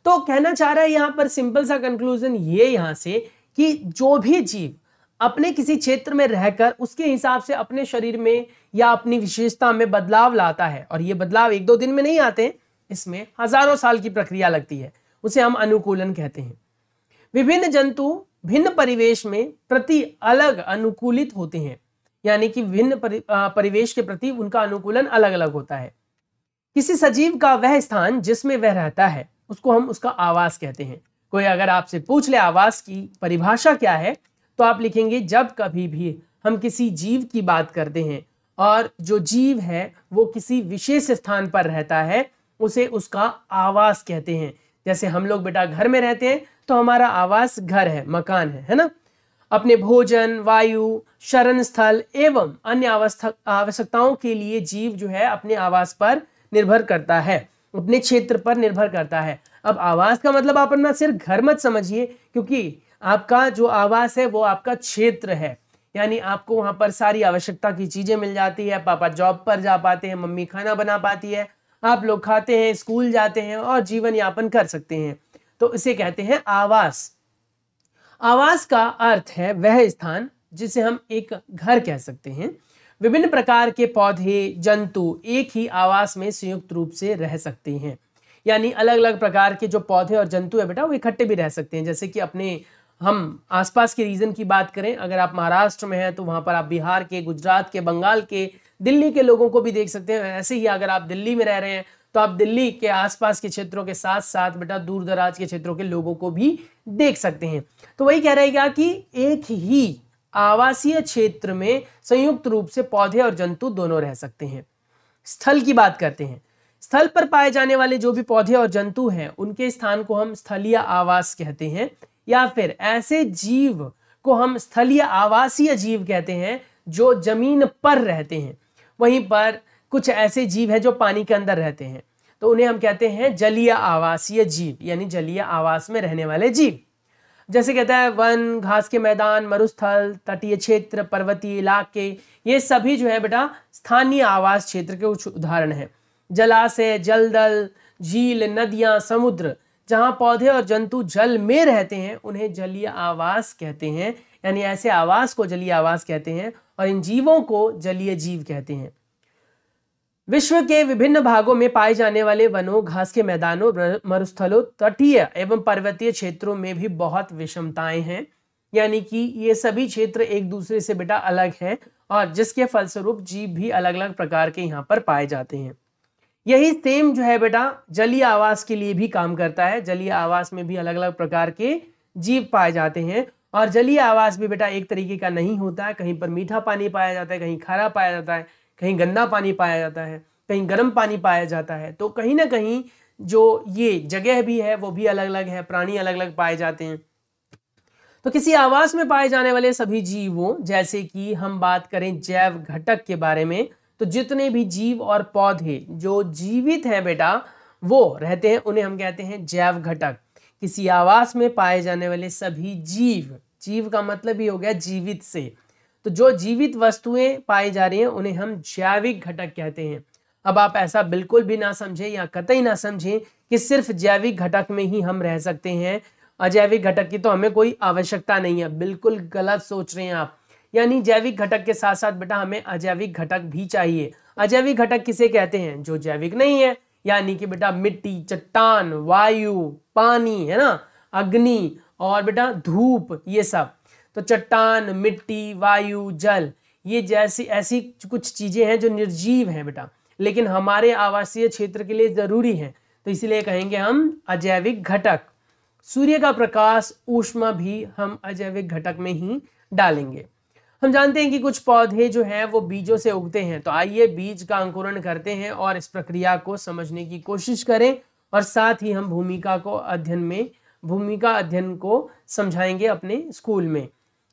तो कहना चाह रहा है यहां पर सिंपल सा कंक्लूजन ये यहां से कि जो भी जीव अपने किसी क्षेत्र में रहकर उसके हिसाब से अपने शरीर में या अपनी विशेषता में बदलाव लाता है, और ये बदलाव 1-2 दिन में नहीं आते, इसमें हजारों साल की प्रक्रिया लगती है, उसे हम अनुकूलन कहते हैं। विभिन्न जंतु भिन्न परिवेश में प्रति अलग अनुकूलित होते हैं, यानी कि भिन्न परिवेश के प्रति उनका अनुकूलन अलग अलग होता है। किसी सजीव का वह स्थान जिसमें वह रहता है उसको हम उसका आवास कहते हैं। कोई अगर आपसे पूछ ले आवास की परिभाषा क्या है, तो आप लिखेंगे जब कभी भी हम किसी जीव की बात करते हैं और जो जीव है वो किसी विशेष स्थान पर रहता है, उसे उसका आवास कहते हैं। जैसे हम लोग बेटा घर में रहते हैं तो हमारा आवास घर है, मकान है ना? अपने भोजन, वायु, शरण स्थल एवं अन्य आवश्यकताओं के लिए जीव जो है अपने आवास पर निर्भर करता है, अपने क्षेत्र पर निर्भर करता है। अब आवास का मतलब आप अपना सिर्फ घर मत समझिए, क्योंकि आपका जो आवास है वो आपका क्षेत्र है, यानी आपको वहां पर सारी आवश्यकता की चीजें मिल जाती है। पापा जॉब पर जा पाते हैं, मम्मी खाना बना पाती है, आप लोग खाते हैं, स्कूल जाते हैं और जीवन यापन कर सकते हैं। तो इसे कहते हैं आवास। आवास का अर्थ है वह स्थान जिसे हम एक घर कह सकते हैं। विभिन्न प्रकार के पौधे, जंतु एक ही आवास में संयुक्त रूप से रह सकते हैं, यानी अलग अलग प्रकार के जो पौधे और जंतु है बेटा वो इकट्ठे भी रह सकते हैं। जैसे कि अपने हम आसपास के रीजन की बात करें, अगर आप महाराष्ट्र में हैं तो वहां पर आप बिहार के, गुजरात के, बंगाल के, दिल्ली के लोगों को भी देख सकते हैं। ऐसे ही अगर आप दिल्ली में रह रहे हैं तो आप दिल्ली के आसपास के क्षेत्रों के साथ साथ बेटा दूर दराज के क्षेत्रों के लोगों को भी देख सकते हैं। तो वही कह रहेगा कि एक ही आवासीय क्षेत्र में संयुक्त रूप से पौधे और जंतु दोनों रह सकते हैं। स्थल की बात करते हैं। स्थल पर पाए जाने वाले जो भी पौधे और जंतु हैं उनके स्थान को हम स्थलीय आवास कहते हैं, या फिर ऐसे जीव को हम स्थलीय आवासीय जीव कहते हैं जो जमीन पर रहते हैं। वहीं पर कुछ ऐसे जीव हैं जो पानी के अंदर रहते हैं, तो उन्हें हम कहते हैं जलीय आवासीय जीव, यानी जलीय आवास में रहने वाले जीव। जैसे कहता है वन, घास के मैदान, मरुस्थल, तटीय क्षेत्र, पर्वतीय इलाके, ये सभी जो है बेटा स्थानीय आवास क्षेत्र के कुछ उदाहरण हैं। जलाशय, जलदल, झील, नदियां, समुद्र, जहां पौधे और जंतु जल में रहते हैं उन्हें जलीय आवास कहते हैं, यानी ऐसे आवास को जलीय आवास कहते हैं। और इन जीवों को जलीय जीव कहते हैं। विश्व के विभिन्न भागों में पाए जाने वाले वनों, घास के मैदानों, मरुस्थलों, तटीय एवं पर्वतीय क्षेत्रों में भी बहुत विषमताएं हैं, यानी कि ये सभी क्षेत्र एक दूसरे से बेटा अलग हैं और जिसके फलस्वरूप जीव भी अलग अलग प्रकार के यहाँ पर पाए जाते हैं। यही सेम जो है बेटा जलीय आवास के लिए भी काम करता है। जलीय आवास में भी अलग अलग प्रकार के जीव पाए जाते हैं और जलीय आवास भी बेटा एक तरीके का नहीं होता है। कहीं पर मीठा पानी पाया जाता है, कहीं खारा पाया जाता है, कहीं गंदा पानी पाया जाता है, कहीं गर्म पानी पाया जाता है। तो कहीं ना कहीं जो ये जगह भी है वो भी अलग अलग है, प्राणी अलग अलग पाए जाते हैं। तो किसी आवास में पाए जाने वाले सभी जीवों, जैसे कि हम बात करें जैव घटक के बारे में, तो जितने भी जीव और पौधे जो जीवित हैं बेटा वो रहते हैं, उन्हें हम कहते हैं जैव घटक। किसी आवास में पाए जाने वाले सभी जीव, जीव का मतलब ही हो गया जीवित से, तो जो जीवित वस्तुएं पाई जा रही हैं उन्हें हम जैविक घटक कहते हैं। अब आप ऐसा बिल्कुल भी ना समझें या कतई ना समझें कि सिर्फ जैविक घटक में ही हम रह सकते हैं, अजैविक घटक की तो हमें कोई आवश्यकता नहीं है। बिल्कुल गलत सोच रहे हैं आप। यानी जैविक घटक के साथ साथ बेटा हमें अजैविक घटक भी चाहिए। अजैविक घटक किसे कहते हैं? जो जैविक नहीं है, यानी कि बेटा मिट्टी, चट्टान, वायु, पानी, है ना, अग्नि और बेटा धूप, ये सब। तो चट्टान, मिट्टी, वायु, जल, ये जैसी ऐसी कुछ चीजें हैं जो निर्जीव हैं बेटा, लेकिन हमारे आवासीय क्षेत्र के लिए जरूरी हैं, तो इसलिए कहेंगे हम अजैविक घटक। सूर्य का प्रकाश, ऊष्मा भी हम अजैविक घटक में ही डालेंगे। हम जानते हैं कि कुछ पौधे जो हैं वो बीजों से उगते हैं, तो आइए बीज का अंकुरण करते हैं और इस प्रक्रिया को समझने की कोशिश करें और साथ ही हम भूमिका अध्ययन को समझाएंगे अपने स्कूल में।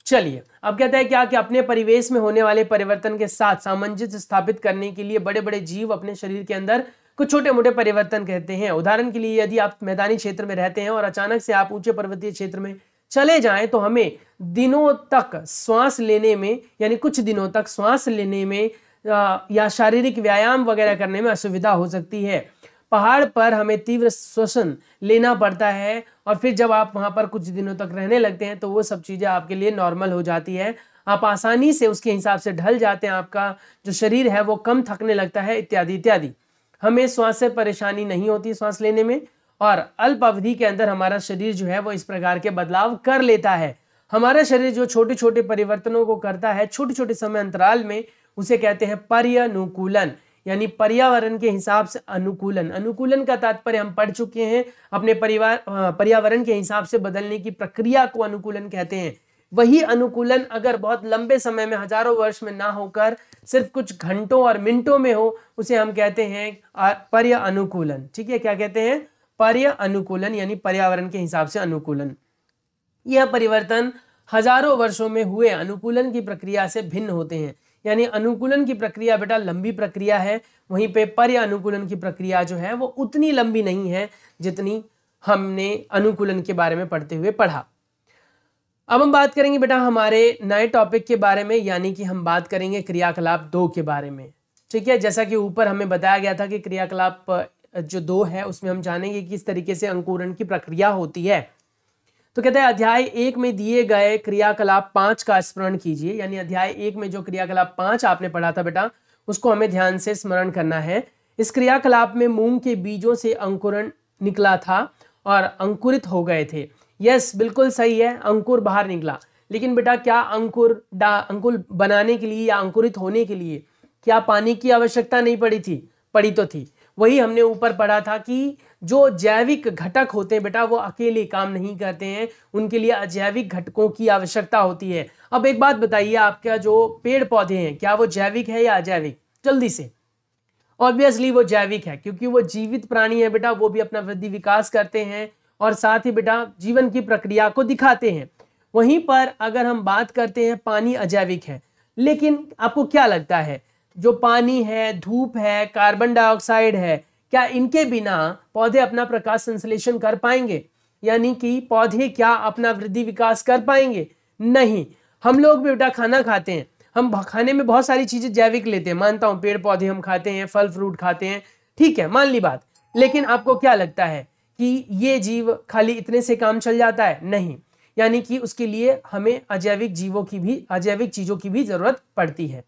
चलिए, अब कहता है क्या कि अपने परिवेश में होने वाले परिवर्तन के साथ सामंजस्य स्थापित करने के लिए बड़े बड़े जीव अपने शरीर के अंदर कुछ छोटे मोटे परिवर्तन कहते हैं। उदाहरण के लिए यदि आप मैदानी क्षेत्र में रहते हैं और अचानक से आप ऊंचे पर्वतीय क्षेत्र में चले जाएं, तो हमें दिनों तक श्वास लेने में, यानी कुछ दिनों तक श्वास लेने में या शारीरिक व्यायाम वगैरह करने में असुविधा हो सकती है। पहाड़ पर हमें तीव्र श्वसन लेना पड़ता है और फिर जब आप वहां पर कुछ दिनों तक रहने लगते हैं तो वो सब चीजें आपके लिए नॉर्मल हो जाती है। आप आसानी से उसके हिसाब से ढल जाते हैं, आपका जो शरीर है वो कम थकने लगता है, इत्यादि इत्यादि। हमें श्वास से परेशानी नहीं होती श्वास लेने में, और अल्प अवधि के अंदर हमारा शरीर जो है वो इस प्रकार के बदलाव कर लेता है। हमारा शरीर जो छोटे छोटे परिवर्तनों को करता है छोटे छोटे समय अंतराल में, उसे कहते हैं पर्यानुकूलन, यानी पर्यावरण के हिसाब से अनुकूलन। अनुकूलन का तात्पर्य हम पढ़ चुके हैं, अपने पर्यावरण के हिसाब से बदलने की प्रक्रिया को अनुकूलन कहते हैं। वही अनुकूलन अगर बहुत लंबे समय में, हजारों वर्ष में ना होकर सिर्फ कुछ घंटों और मिनटों में हो, उसे हम कहते हैं पर्य अनुकूलन। ठीक है, क्या कहते हैं? पर्य अनुकूलन, यानी पर्यावरण के हिसाब से अनुकूलन। यह परिवर्तन हजारों वर्षों में हुए अनुकूलन की प्रक्रिया से भिन्न होते हैं। यानी अनुकूलन की प्रक्रिया बेटा लंबी प्रक्रिया है, वहीं पे पर्य अनुकूलन की प्रक्रिया जो है वो उतनी लंबी नहीं है जितनी हमने अनुकूलन के बारे में पढ़ते हुए पढ़ा। अब हम बात करेंगे बेटा हमारे नए टॉपिक के बारे में, यानी कि हम बात करेंगे क्रियाकलाप 2 के बारे में। ठीक है, जैसा कि ऊपर हमें बताया गया था कि क्रियाकलाप जो 2 है उसमें हम जानेंगे किस तरीके से अंकुरण की प्रक्रिया होती है। तो कहते हैं अध्याय 1 में दिए गए क्रियाकलाप 5 का स्मरण कीजिए। यानी अध्याय 1 में जो क्रियाकलाप 5 आपने पढ़ा था बेटा, उसको हमें ध्यान से स्मरण करना है। इस क्रियाकलाप में मूंग के बीजों से अंकुरण निकला था और अंकुरित हो गए थे। यस, बिल्कुल सही है, अंकुर बाहर निकला। लेकिन बेटा क्या अंकुर बनाने के लिए या अंकुरित होने के लिए क्या पानी की आवश्यकता नहीं पड़ी थी? पड़ी तो थी। वही हमने ऊपर पढ़ा था कि जो जैविक घटक होते हैं बेटा वो अकेले काम नहीं करते हैं, उनके लिए अजैविक घटकों की आवश्यकता होती है। अब एक बात बताइए, आपका जो पेड़ पौधे हैं क्या वो जैविक है या अजैविक? जल्दी से। ऑब्वियसली वो जैविक है, क्योंकि वो जीवित प्राणी है बेटा, वो भी अपना वृद्धि विकास करते हैं और साथ ही बेटा जीवन की प्रक्रिया को दिखाते हैं। वहीं पर अगर हम बात करते हैं पानी अजैविक है, लेकिन आपको क्या लगता है जो पानी है, धूप है, कार्बन डाइऑक्साइड है, क्या इनके बिना पौधे अपना प्रकाश संश्लेषण कर पाएंगे? यानी कि पौधे क्या अपना वृद्धि विकास कर पाएंगे? नहीं। हम लोग भी बेटा खाना खाते हैं, हम खाने में बहुत सारी चीजें जैविक लेते हैं, मानता हूं पेड़ पौधे हम खाते हैं, फल फ्रूट खाते हैं, ठीक है, मान ली बात। लेकिन आपको क्या लगता है कि ये जीव खाली इतने से काम चल जाता है? नहीं। यानी कि उसके लिए हमें अजैविक चीजों की भी जरूरत पड़ती है।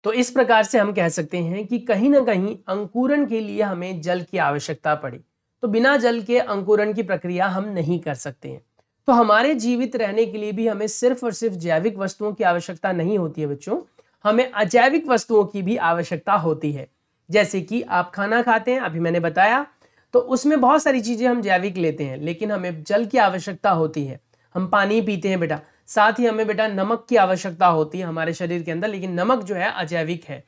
तो इस प्रकार से हम कह सकते हैं कि कहीं ना कहीं अंकुरण के लिए हमें जल की आवश्यकता पड़ी। तो बिना जल के अंकुरण की प्रक्रिया हम नहीं कर सकते हैं। तो हमारे जीवित रहने के लिए भी हमें सिर्फ और सिर्फ जैविक वस्तुओं की आवश्यकता नहीं होती है बच्चों, हमें अजैविक वस्तुओं की भी आवश्यकता होती है। जैसे कि आप खाना खाते हैं, अभी मैंने बताया, तो उसमें बहुत सारी चीजें हम जैविक लेते हैं, लेकिन हमें जल की आवश्यकता होती है। हम पानी पीते हैं बेटा, साथ ही हमें बेटा नमक की आवश्यकता होती है हमारे शरीर के अंदर, लेकिन नमक जो है अजैविक है।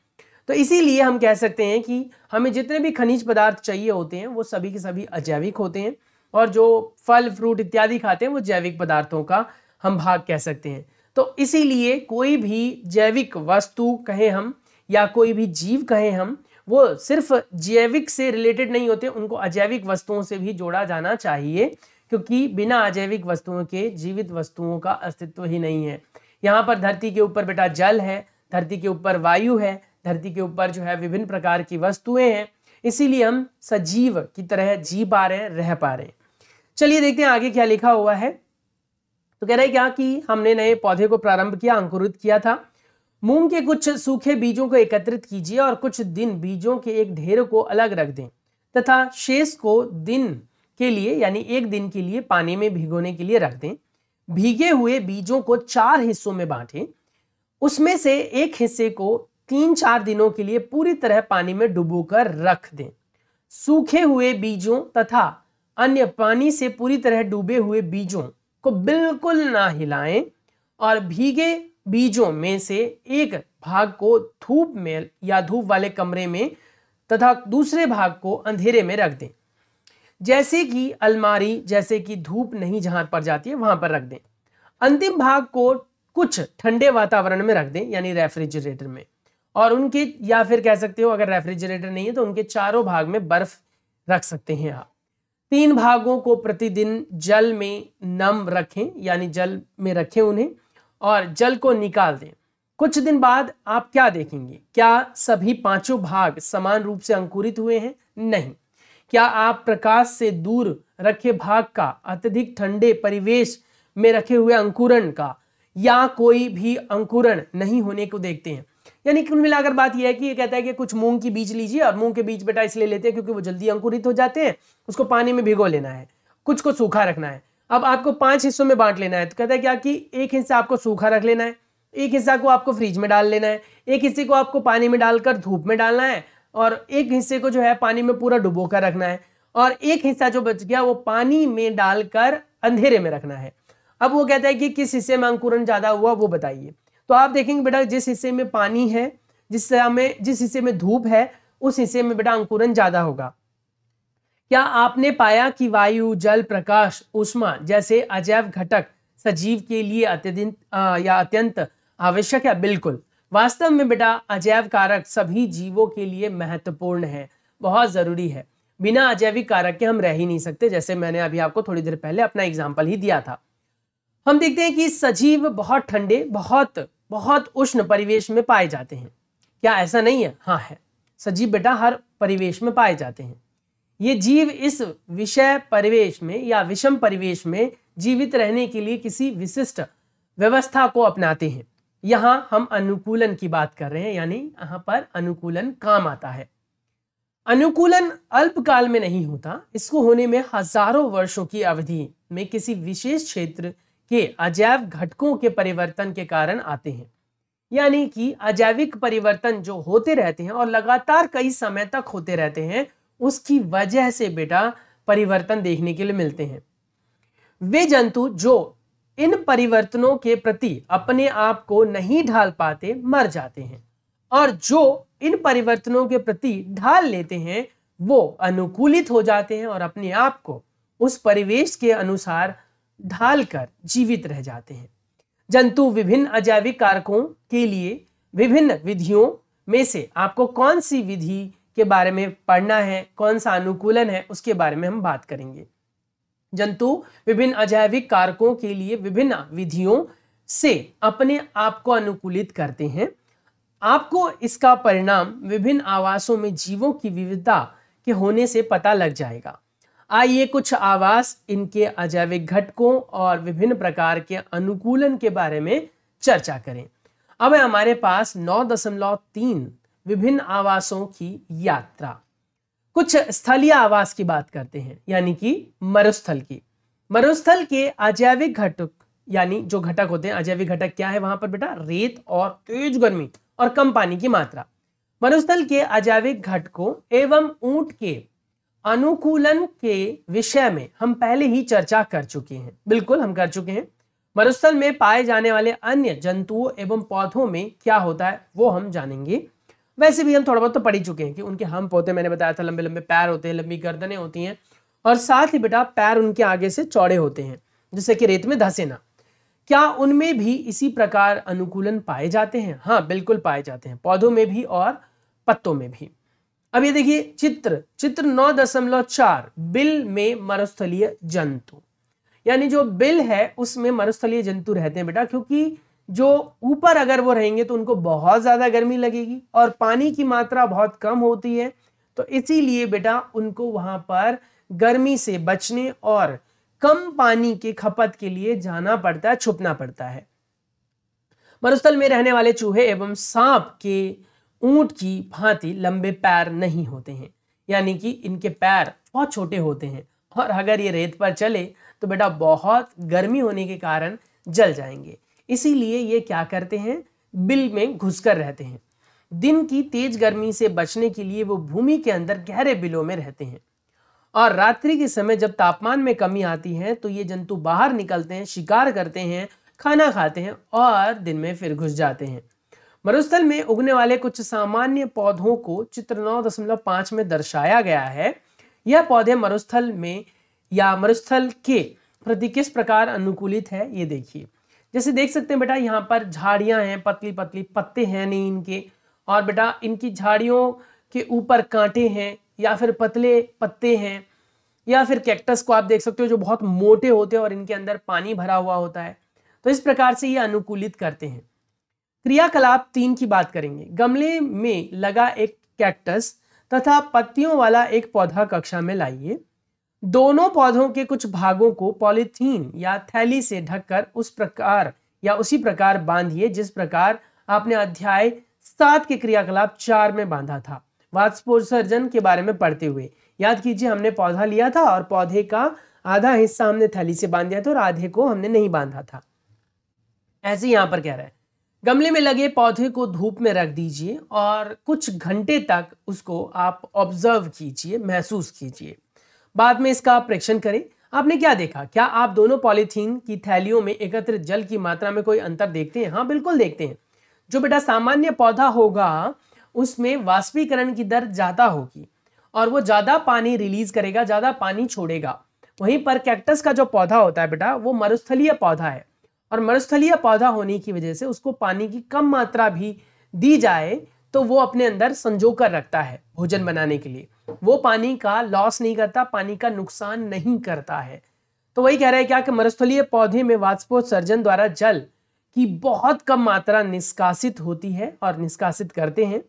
तो इसीलिए हम कह सकते हैं कि हमें जितने भी खनिज पदार्थ चाहिए होते हैं वो सभी के सभी अजैविक होते हैं, और जो फल फ्रूट इत्यादि खाते हैं वो जैविक पदार्थों का हम भाग कह सकते हैं। तो इसीलिए कोई भी जैविक वस्तु कहें हम या कोई भी जीव कहें हम, वो सिर्फ जैविक से रिलेटेड नहीं होते, उनको अजैविक वस्तुओं से भी जोड़ा जाना चाहिए, क्योंकि बिना अजैविक वस्तुओं के जीवित वस्तुओं का अस्तित्व ही नहीं है। यहाँ पर धरती के ऊपर बेटा जल है, धरती के ऊपर वायु है, धरती के ऊपर जो है विभिन्न प्रकार की वस्तुएं हैं, इसीलिए हम सजीव की तरह जी पा रहे हैं, रह पा रहे हैं। चलिए देखते हैं आगे क्या लिखा हुआ है। तो कह रहे हैं क्या कि हमने नए पौधे को प्रारंभ किया, अंकुरित किया था। मूंग के कुछ सूखे बीजों को एकत्रित कीजिए और कुछ दिन बीजों के एक ढेर को अलग रख दें तथा शेष को दिन के लिए यानी एक दिन के लिए पानी में भिगोने के लिए रख दें। भीगे हुए बीजों को 4 हिस्सों में बांटें, उसमें से एक हिस्से को 3-4 दिनों के लिए पूरी तरह पानी में डुबोकर रख दें। सूखे हुए बीजों तथा अन्य पानी से पूरी तरह डूबे हुए बीजों को बिल्कुल ना हिलाएं और भीगे बीजों में से एक भाग को धूप में या धूप वाले कमरे में तथा दूसरे भाग को अंधेरे में रख दें, जैसे कि अलमारी, जैसे कि धूप नहीं जहां पर जाती है वहां पर रख दें। अंतिम भाग को कुछ ठंडे वातावरण में रख दें यानी रेफ्रिजरेटर में, और उनके या फिर कह सकते हो अगर रेफ्रिजरेटर नहीं है तो उनके चारों भाग में बर्फ रख सकते हैं आप। 3 भागों को प्रतिदिन जल में नम रखें यानी जल में रखें उन्हें और जल को निकाल दें। कुछ दिन बाद आप क्या देखेंगे? क्या सभी 5 भाग समान रूप से अंकुरित हुए हैं? नहीं। क्या आप प्रकाश से दूर रखे भाग का, अत्यधिक ठंडे परिवेश में रखे हुए अंकुरण का या कोई भी अंकुरण नहीं होने को देखते हैं? यानी कुल मिलाकर बात यह है कि ये कहता है कि कुछ मूंग की बीज लीजिए, और मूंग के बीज बेटा इसलिए लेते हैं क्योंकि वो जल्दी अंकुरित हो जाते हैं, उसको पानी में भिगो लेना है, कुछ को सूखा रखना है। अब आपको 5 हिस्सों में बांट लेना है, तो कहता है क्या कि एक हिस्सा आपको सूखा रख लेना है, एक हिस्सा को आपको फ्रिज में डाल लेना है, एक हिस्से को आपको पानी में डालकर धूप में डालना है, और एक हिस्से को जो है पानी में पूरा डुबो कर रखना है, और एक हिस्सा जो बच गया वो पानी में डालकर अंधेरे में रखना है। अब वो कहता है कि किस हिस्से में अंकुरण ज्यादा हुआ वो बताइए। तो आप देखेंगे बेटा जिस हिस्से में पानी है, जिस हिस्से में धूप है, उस हिस्से में बेटा अंकुरण ज्यादा होगा। क्या आपने पाया कि वायु, जल, प्रकाश, ऊष्मा जैसे अजैव घटक सजीव के लिए अत्यंत आवश्यक है? बिल्कुल। वास्तव में बेटा अजैव कारक सभी जीवों के लिए महत्वपूर्ण है, बहुत जरूरी है। बिना अजैविक कारक के हम रह ही नहीं सकते, जैसे मैंने अभी आपको थोड़ी देर पहले अपना एग्जाम्पल ही दिया था। हम देखते हैं कि सजीव बहुत ठंडे, बहुत उष्ण परिवेश में पाए जाते हैं। क्या ऐसा नहीं है? हाँ है। सजीव बेटा हर परिवेश में पाए जाते हैं। ये जीव इस विषय परिवेश में या विषम परिवेश में जीवित रहने के लिए किसी विशिष्ट व्यवस्था को अपनाते हैं। यहां हम अनुकूलन की बात कर रहे हैं, यानी यहां पर अनुकूलन काम आता है। अनुकूलन अल्पकाल में नहीं होता, इसको होने में हजारों वर्षों की अवधि में किसी विशेष क्षेत्र के अजैव घटकों के परिवर्तन के कारण आते हैं। यानी कि अजैविक परिवर्तन जो होते रहते हैं और लगातार कई समय तक होते रहते हैं, उसकी वजह से बेटा परिवर्तन देखने के लिए मिलते हैं। वे जंतु जो इन परिवर्तनों के प्रति अपने आप को नहीं ढाल पाते मर जाते हैं, और जो इन परिवर्तनों के प्रति ढाल लेते हैं वो अनुकूलित हो जाते हैं और अपने आप को उस परिवेश के अनुसार ढालकर जीवित रह जाते हैं। जंतु विभिन्न अजैविक कारकों के लिए विभिन्न विधियों में से आपको कौन सी विधि के बारे में पढ़ना है, कौन सा अनुकूलन है, उसके बारे में हम बात करेंगे। जंतु विभिन्न अजैविक कारकों के लिए विभिन्न विधियों से अपने आप को अनुकूलित करते हैं। आपको इसका परिणाम विभिन्न आवासों में जीवों की विविधता के होने से पता लग जाएगा। आइए कुछ आवास, इनके अजैविक घटकों और विभिन्न प्रकार के अनुकूलन के बारे में चर्चा करें। अब है हमारे पास 9.3 विभिन्न आवासों की यात्रा। कुछ स्थलीय आवास की बात करते हैं, यानी कि मरुस्थल की। मरुस्थल के अजैविक घटक, यानी जो घटक होते हैं, अजैविक घटक क्या है वहां पर बेटा? रेत और तेज गर्मी और कम पानी की मात्रा। मरुस्थल के अजैविक घटकों एवं ऊंट के अनुकूलन के विषय में हम पहले ही चर्चा कर चुके हैं। बिल्कुल, हम कर चुके हैं। मरुस्थल में पाए जाने वाले अन्य जंतुओं एवं पौधों में क्या होता है वो हम जानेंगे। वैसे भी हम थोड़ा बहुत तो पढ़ ही चुके हैं कि उनके हम्प होते हैं, मैंने बताया था, लंबे लंबे पैर होते हैं, लंबी गर्दनें होती हैं और साथ ही बेटा पैर उनके आगे से चौड़े होते हैं जिससे कि रेत में धंसे ना। क्या उनमें भी इसी प्रकार अनुकूलन पाए जाते हैं? हाँ, बिल्कुल पाए जाते हैं, पौधों में भी और पत्तों में भी। अब ये देखिए चित्र 9.4 बिल में मरुस्थलीय जंतु, यानी जो बिल है उसमें मरुस्थलीय जंतु रहते हैं बेटा, क्योंकि जो ऊपर अगर वो रहेंगे तो उनको बहुत ज्यादा गर्मी लगेगी और पानी की मात्रा बहुत कम होती है, तो इसीलिए बेटा उनको वहां पर गर्मी से बचने और कम पानी के खपत के लिए जाना पड़ता है, छुपना पड़ता है। मरुस्थल में रहने वाले चूहे एवं सांप के ऊंट की भांति लंबे पैर नहीं होते हैं, यानी कि इनके पैर बहुत छोटे होते हैं और अगर ये रेत पर चले तो बेटा बहुत गर्मी होने के कारण जल जाएंगे। इसीलिए ये क्या करते हैं? बिल में घुसकर रहते हैं। दिन की तेज गर्मी से बचने के लिए वो भूमि के अंदर गहरे बिलों में रहते हैं और रात्रि के समय जब तापमान में कमी आती है तो ये जंतु बाहर निकलते हैं, शिकार करते हैं, खाना खाते हैं और दिन में फिर घुस जाते हैं। मरुस्थल में उगने वाले कुछ सामान्य पौधों को चित्र 9.5 में दर्शाया गया है। यह पौधे मरुस्थल में या मरुस्थल के प्रति किस प्रकार अनुकूलित है ये देखिए। जैसे देख सकते हैं बेटा, यहाँ पर झाड़ियां हैं, पतली पतली पत्ते हैं नहीं इनके, और बेटा इनकी झाड़ियों के ऊपर कांटे हैं या फिर पतले पत्ते हैं, या फिर कैक्टस को आप देख सकते हो जो बहुत मोटे होते हैं और इनके अंदर पानी भरा हुआ होता है। तो इस प्रकार से ये अनुकूलित करते हैं। क्रियाकलाप 3 की बात करेंगे। गमले में लगा एक कैक्टस तथा पत्तियों वाला एक पौधा कक्षा में लाइए। दोनों पौधों के कुछ भागों को पॉलीथीन या थैली से ढककर उस प्रकार या उसी प्रकार बांधिए जिस प्रकार आपने अध्याय 7 के क्रियाकलाप 4 में बांधा था। वाष्पोत्सर्जन के बारे में पढ़ते हुए याद कीजिए, हमने पौधा लिया था और पौधे का आधा हिस्सा हमने थैली से बांध दिया था और आधे को हमने नहीं बांधा था। ऐसे यहां पर कह रहा है, गमले में लगे पौधे को धूप में रख दीजिए और कुछ घंटे तक उसको आप ऑब्जर्व कीजिए, महसूस कीजिए। बाद में इसका प्रेक्षण करें। आपने क्या देखा? क्या आप दोनों पॉलीथीन की थैलियों में एकत्रित जल की मात्रा में कोई अंतर देखते हैं? हाँ, बिल्कुल देखते हैं। जो बेटा सामान्य पौधा होगा उसमें वाष्पीकरण की दर ज्यादा होगी और वो ज्यादा पानी रिलीज करेगा, ज्यादा पानी छोड़ेगा। वहीं पर कैक्टस का जो पौधा होता है बेटा वो मरुस्थलीय पौधा है और मरुस्थलीय पौधा होने की वजह से उसको पानी की कम मात्रा भी दी जाए तो वो अपने अंदर संजो कर रखता है भोजन बनाने के लिए। वो पानी का लॉस नहीं करता, पानी का नुकसान नहीं करता है। तो वही कह रहा है क्या कि मरुस्थलीय पौधे में वाष्पोत्सर्जन द्वारा जल की बहुत कम मात्रा निष्कासित होती है और निष्कासित करते हैं।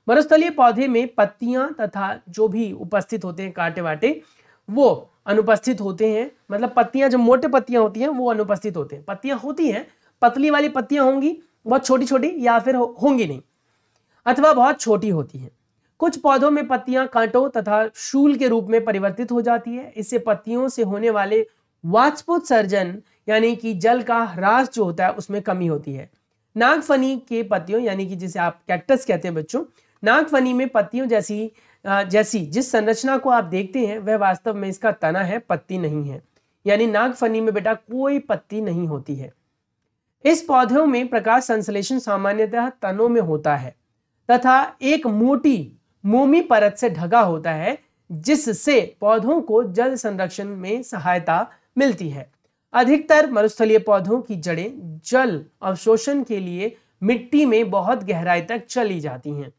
मरुस्थलीय पौधे में पत्तियां तथा जो भी उपस्थित होते हैं कांटे वाटे वो अनुपस्थित होते हैं। मतलब पत्तियां, जो मोटे पत्तियां होती हैं वो अनुपस्थित होते हैं। पत्तियां होती हैं, पतली वाली पत्तियां होंगी बहुत छोटी छोटी या फिर होंगी नहीं अथवा बहुत छोटी होती हैं। कुछ पौधों में पत्तियां कांटों तथा शूल के रूप में परिवर्तित हो जाती है। इससे पत्तियों से होने वाले वाष्पोत्सर्जन यानी कि जल का ह्रास जो होता है उसमें कमी होती है। नागफनी के पत्तियों यानी कि जिसे आप कैक्टस कहते हैं बच्चों, नागफनी में पत्तियों जैसी जिस संरचना को आप देखते हैं वह वास्तव में इसका तना है, पत्ती नहीं है। यानी नागफनी में बेटा कोई पत्ती नहीं होती है। इस पौधों में प्रकाश संश्लेषण सामान्यतः तनों में होता है तथा एक मोटी मोमी परत से ढका होता है जिससे पौधों को जल संरक्षण में सहायता मिलती है। अधिकतर मरुस्थलीय पौधों की जड़ें जल अवशोषण के लिए मिट्टी में बहुत गहराई तक चली जाती हैं।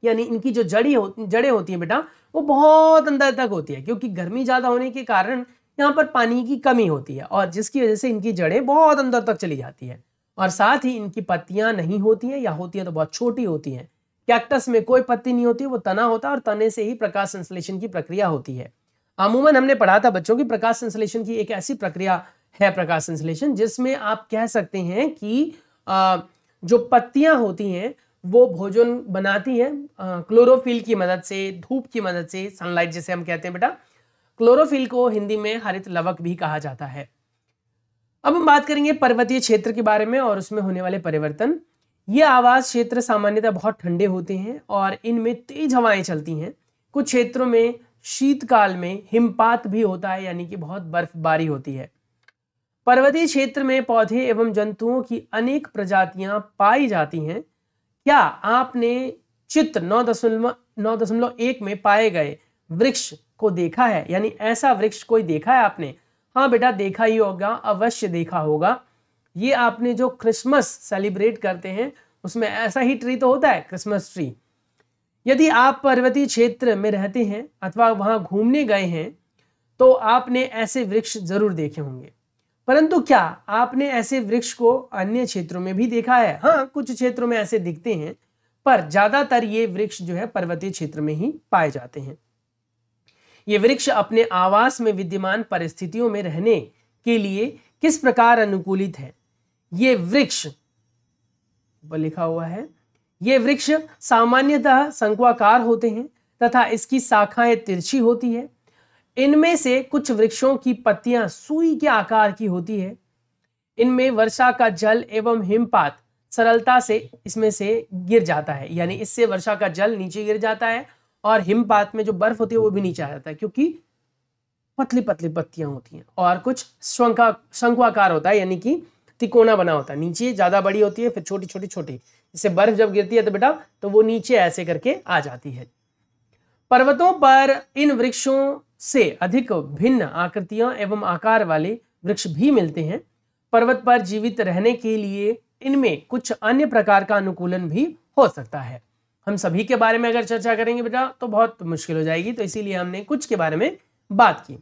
यानी इनकी जो जड़ें होती हैं बेटा वो बहुत अंदर तक होती है क्योंकि गर्मी ज्यादा होने के कारण यहाँ पर पानी की कमी होती है और जिसकी वजह से इनकी जड़ें बहुत अंदर तक चली जाती है। और साथ ही इनकी पत्तियां नहीं होती हैं या होती हैं तो बहुत छोटी होती हैं। कैक्टस में कोई पत्ती नहीं होती, वो तना होता है और तने से ही प्रकाश संश्लेषण की प्रक्रिया होती है। अमूमन हमने पढ़ा था बच्चों की प्रकाश संश्लेषण की एक ऐसी प्रक्रिया है प्रकाश संश्लेषण, जिसमें आप कह सकते हैं कि जो पत्तियां होती हैं वो भोजन बनाती हैं क्लोरोफिल की मदद से, धूप की मदद से, सनलाइट जिसे हम कहते हैं बेटा। क्लोरोफिल को हिंदी में हरित लवक भी कहा जाता है। अब हम बात करेंगे पर्वतीय क्षेत्र के बारे में और उसमें होने वाले परिवर्तन। ये आवास क्षेत्र सामान्यतः बहुत ठंडे होते हैं और इनमें तेज हवाएं चलती हैं। कुछ क्षेत्रों में शीतकाल में हिमपात भी होता है, यानी कि बहुत बर्फबारी होती है। पर्वतीय क्षेत्र में पौधे एवं जंतुओं की अनेक प्रजातियां पाई जाती हैं। क्या आपने चित्र 9.1 में पाए गए वृक्ष को देखा है, यानी ऐसा वृक्ष कोई देखा है आपने? हाँ बेटा देखा ही होगा, अवश्य देखा होगा। ये आपने जो क्रिसमस सेलिब्रेट करते हैं उसमें ऐसा ही ट्री तो होता है, क्रिसमस ट्री। यदि आप पर्वतीय क्षेत्र में रहते हैं अथवा वहां घूमने गए हैं तो आपने ऐसे वृक्ष जरूर देखे होंगे। परंतु क्या आपने ऐसे वृक्ष को अन्य क्षेत्रों में भी देखा है? हाँ, कुछ क्षेत्रों में ऐसे दिखते हैं, पर ज्यादातर ये वृक्ष जो है पर्वतीय क्षेत्र में ही पाए जाते हैं। ये वृक्ष अपने आवास में विद्यमान परिस्थितियों में रहने के लिए किस प्रकार अनुकूलित है? ये वृक्ष लिखा हुआ है, ये वृक्ष सामान्यतः शंक्वाकार होते हैं तथा इसकी शाखाएं तिरछी होती है। इनमें से कुछ वृक्षों की पत्तियां सुई के आकार की होती है। इनमें वर्षा का जल एवं हिमपात सरलता से इसमें से गिर जाता है, यानी इससे वर्षा का जल नीचे गिर जाता है और हिमपात में जो बर्फ होती है वो भी नीचे आ जाता है, क्योंकि पतली पतली पत्तियां होती हैं। और कुछ शंक्वाकार होता है, यानी कि तिकोना बना होता है, नीचे ज्यादा बड़ी होती है फिर छोटी छोटी छोटी। इससे बर्फ जब गिरती है तो बेटा तो वो नीचे ऐसे करके आ जाती है। पर्वतों पर इन वृक्षों से अधिक भिन्न आकृतियां एवं आकार वाले वृक्ष भी मिलते हैं। पर्वत पर जीवित रहने के लिए इनमें कुछ अन्य प्रकार का अनुकूलन भी हो सकता है। हम सभी के बारे में अगर चर्चा करेंगे बेटा तो बहुत मुश्किल हो जाएगी, तो इसीलिए हमने कुछ के बारे में बात की।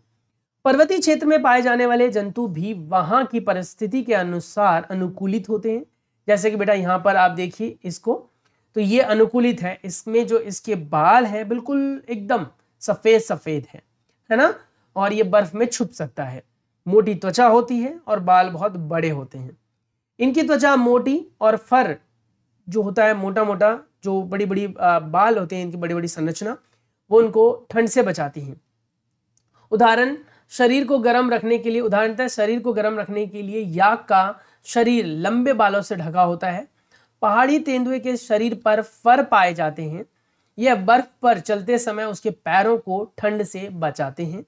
पर्वतीय क्षेत्र में पाए जाने वाले जंतु भी वहां की परिस्थिति के अनुसार अनुकूलित होते हैं। जैसे कि बेटा यहाँ पर आप देखिए इसको, तो ये अनुकूलित है। इसमें जो इसके बाल है बिल्कुल एकदम सफेद सफेद है ना, और ये बर्फ में छुप सकता है। मोटी त्वचा होती है और बाल बहुत बड़े होते हैं। इनकी त्वचा मोटी और फर जो होता है मोटा मोटा, जो बड़ी बड़ी बाल होते हैं, इनकी बड़ी बड़ी संरचना, वो उनको ठंड से बचाती हैं। उदाहरणतः शरीर को गर्म रखने के लिए याक का शरीर लंबे बालों से ढका होता है। पहाड़ी तेंदुए के शरीर पर फर पाए जाते हैं। यह बर्फ पर चलते समय उसके पैरों को ठंड से बचाते हैं।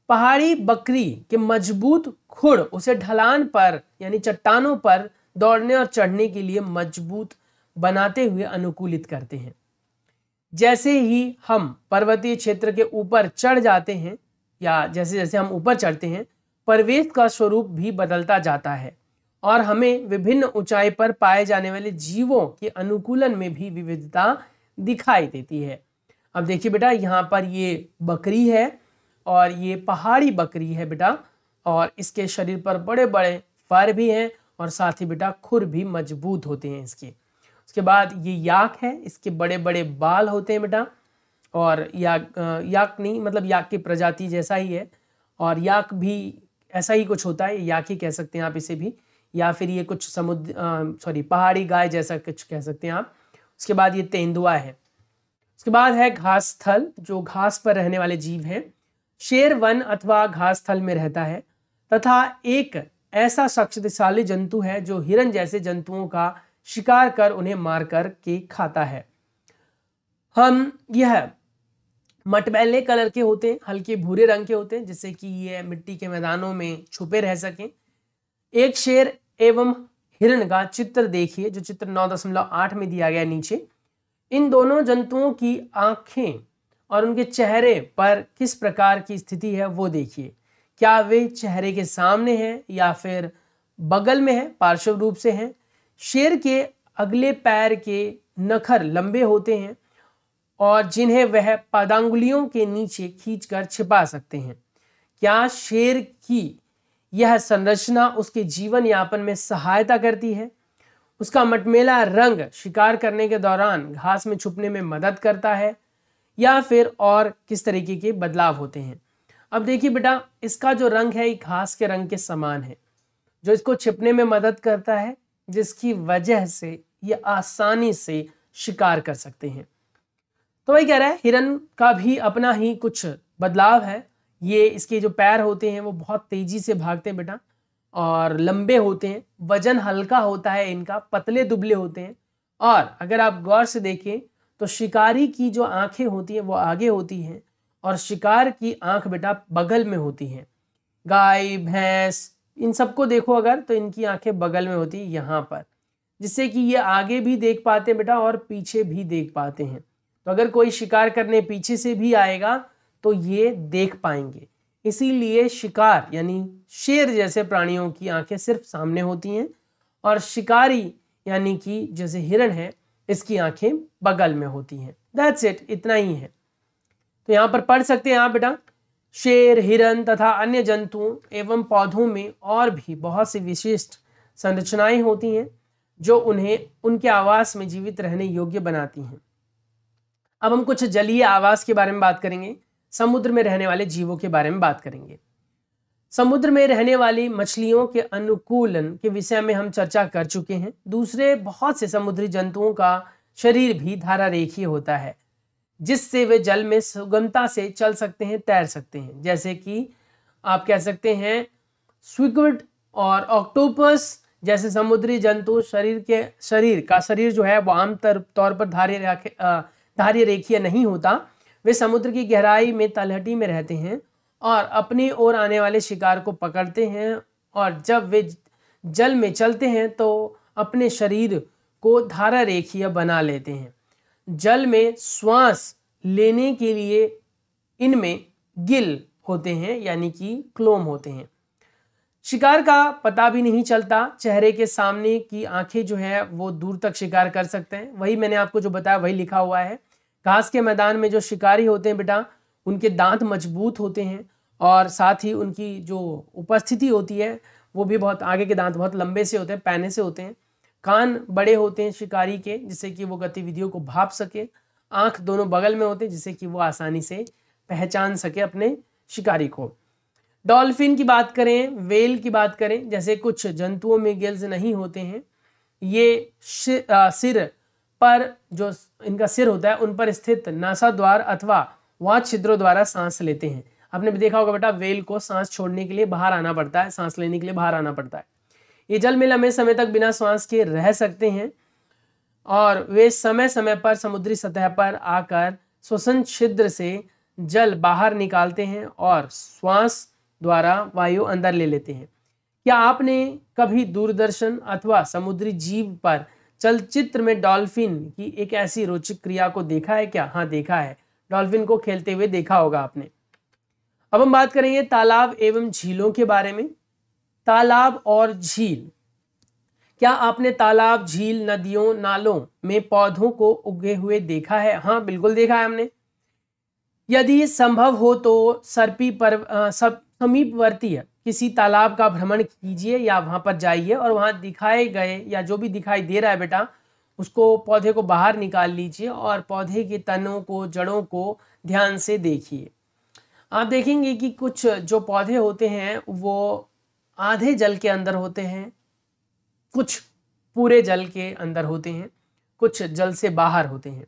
पहाड़ी बकरी के मजबूत खुर उसे ढलान पर यानी चट्टानों पर दौड़ने और चढ़ने के लिए मजबूत बनाते हुए अनुकूलित करते हैं। जैसे ही हम पर्वतीय क्षेत्र के ऊपर चढ़ जाते हैं या जैसे जैसे हम ऊपर चढ़ते हैं, परिवेश का स्वरूप भी बदलता जाता है और हमें विभिन्न ऊंचाई पर पाए जाने वाले जीवों के अनुकूलन में भी विविधता दिखाई देती है। अब देखिए बेटा, यहाँ पर ये बकरी है और ये पहाड़ी बकरी है बेटा, और इसके शरीर पर बड़े बड़े फर भी हैं और साथ ही बेटा खुर भी मजबूत होते हैं इसके। उसके बाद ये याक है, इसके बड़े बड़े बाल होते हैं बेटा, और याक नहीं मतलब याक की प्रजाति जैसा ही है, और याक भी ऐसा ही कुछ होता है, याक ही कह सकते हैं आप इसे भी, या फिर ये कुछ पहाड़ी गाय जैसा कुछ कह सकते हैं आप। उसके बाद ये तेंदुआ है। उसके बाद है घास स्थल, जो घास पर रहने वाले जीव हैं। शेर वन अथवा घास स्थल में रहता है तथा एक ऐसा शक्तिशाली जंतु है जो हिरन जैसे जंतुओं का शिकार कर उन्हें मार कर के खाता है। यह मटमैले कलर के होते हैं, हल्के भूरे रंग के होते हैं, जिससे कि ये मिट्टी के मैदानों में छुपे रह सकें। एक शेर एवं हिरण का चित्र देखिए, जो चित्र 9.8 में दिया गया नीचे। इन दोनों जंतुओं की आंखें और उनके चेहरे पर किस प्रकार की स्थिति है वो देखिए। क्या वे चेहरे के सामने हैं या फिर बगल में है, पार्श्व रूप से हैं। शेर के अगले पैर के नखर लंबे होते हैं और जिन्हें वह पादांगुलियों के नीचे खींचकर छिपा सकते हैं। क्या शेर की यह संरचना उसके जीवन यापन में सहायता करती है? उसका मटमैला रंग शिकार करने के दौरान घास में छुपने में मदद करता है या फिर और किस तरीके के बदलाव होते हैं? अब देखिए बेटा, इसका जो रंग है ये घास के रंग के समान है, जो इसको छिपने में मदद करता है, जिसकी वजह से ये आसानी से शिकार कर सकते हैं। तो वही कह रहा है, हिरन का भी अपना ही कुछ बदलाव है। ये इसके जो पैर होते हैं वो बहुत तेजी से भागते हैं बेटा, और लंबे होते हैं, वजन हल्का होता है इनका, पतले दुबले होते हैं। और अगर आप गौर से देखें तो शिकारी की जो आंखें होती हैं वो आगे होती हैं, और शिकार की आंख बेटा बगल में होती हैं। गाय, भैंस, इन सबको देखो अगर, तो इनकी आंखें बगल में होती है यहाँ पर, जिससे कि ये आगे भी देख पाते हैं बेटा और पीछे भी देख पाते हैं। तो अगर कोई शिकार करने पीछे से भी आएगा तो ये देख पाएंगे। इसीलिए शिकार यानी शेर जैसे प्राणियों की आंखें सिर्फ सामने होती हैं, और शिकारी यानी कि जैसे हिरण है, इसकी आंखें बगल में होती हैं। दैट्स इट, इतना ही है। तो यहाँ पर पढ़ सकते हैं आप बेटा, शेर, हिरन तथा अन्य जंतुओं एवं पौधों में और भी बहुत सी विशिष्ट संरचनाएं होती हैं जो उन्हें उनके आवास में जीवित रहने योग्य बनाती हैं। अब हम कुछ जलीय आवास के बारे में बात करेंगे, समुद्र में रहने वाले जीवों के बारे में बात करेंगे। समुद्र में रहने वाली मछलियों के अनुकूलन के विषय में हम चर्चा कर चुके हैं। दूसरे बहुत से समुद्री जंतुओं का शरीर भी धारा रेखीय होता है, जिससे वे जल में सुगमता से चल सकते हैं, तैर सकते हैं। जैसे कि आप कह सकते हैं स्क्विड और ऑक्टोपस जैसे समुद्री जंतु शरीर जो है वो आम तौर पर धार्य रेखीय नहीं होता। वे समुद्र की गहराई में तलहटी में रहते हैं और अपनी ओर आने वाले शिकार को पकड़ते हैं, और जब वे जल में चलते हैं तो अपने शरीर को धारा रेखीय बना लेते हैं। जल में श्वास लेने के लिए इनमें गिल होते हैं, यानी कि क्लोम होते हैं। शिकार का पता भी नहीं चलता, चेहरे के सामने की आंखें जो है वो दूर तक शिकार कर सकते हैं। वही मैंने आपको जो बताया वही लिखा हुआ है। घास के मैदान में जो शिकारी होते हैं बेटा, उनके दांत मजबूत होते हैं, और साथ ही उनकी जो उपस्थिति होती है वो भी बहुत, आगे के दांत बहुत लंबे से होते हैं, पैने से होते हैं। कान बड़े होते हैं शिकारी के, जिससे कि वो गतिविधियों को भाप सके। आंख दोनों बगल में होते हैं, जिससे कि वो आसानी से पहचान सके अपने शिकारी को। डॉल्फिन की बात करें, वेल की बात करें, जैसे कुछ जंतुओं में गिल्स नहीं होते हैं। ये सिर पर, जो इनका सिर होता है उन पर स्थित नासा द्वार अथवा वात छिद्रों द्वारा सांस लेते हैं। आपने भी देखा होगा बेटा, वेल को सांस छोड़ने के लिए बाहर आना पड़ता है, सांस लेने के लिए बाहर आना पड़ता है। ये जल में लंबे समय तक बिना श्वास के रह सकते हैं, और वे समय समय पर समुद्री सतह पर आकर श्वसन छिद्र से जल बाहर निकालते हैं और श्वास द्वारा वायु अंदर ले लेते हैं। क्या आपने कभी दूरदर्शन अथवा समुद्री जीव पर चलचित्र में डॉल्फिन की एक ऐसी रोचक क्रिया को देखा है क्या? हाँ, देखा है, डॉल्फिन को खेलते हुए देखा होगा आपने। अब हम बात करेंगे तालाब एवं झीलों के बारे में। तालाब और झील, क्या आपने तालाब, झील, नदियों, नालों में पौधों को उगे हुए देखा है? हाँ, बिल्कुल देखा है हमने। यदि संभव हो तो समीपवर्ती किसी तालाब का भ्रमण कीजिए या वहां पर जाइए, और वहां दिखाए गए या जो भी दिखाई दे रहा है बेटा, उसको, पौधे को बाहर निकाल लीजिए और पौधे के तनों को, जड़ों को ध्यान से देखिए। आप देखेंगे कि कुछ जो पौधे होते हैं वो आधे जल के अंदर होते हैं, कुछ पूरे जल के अंदर होते हैं, कुछ जल से बाहर होते हैं।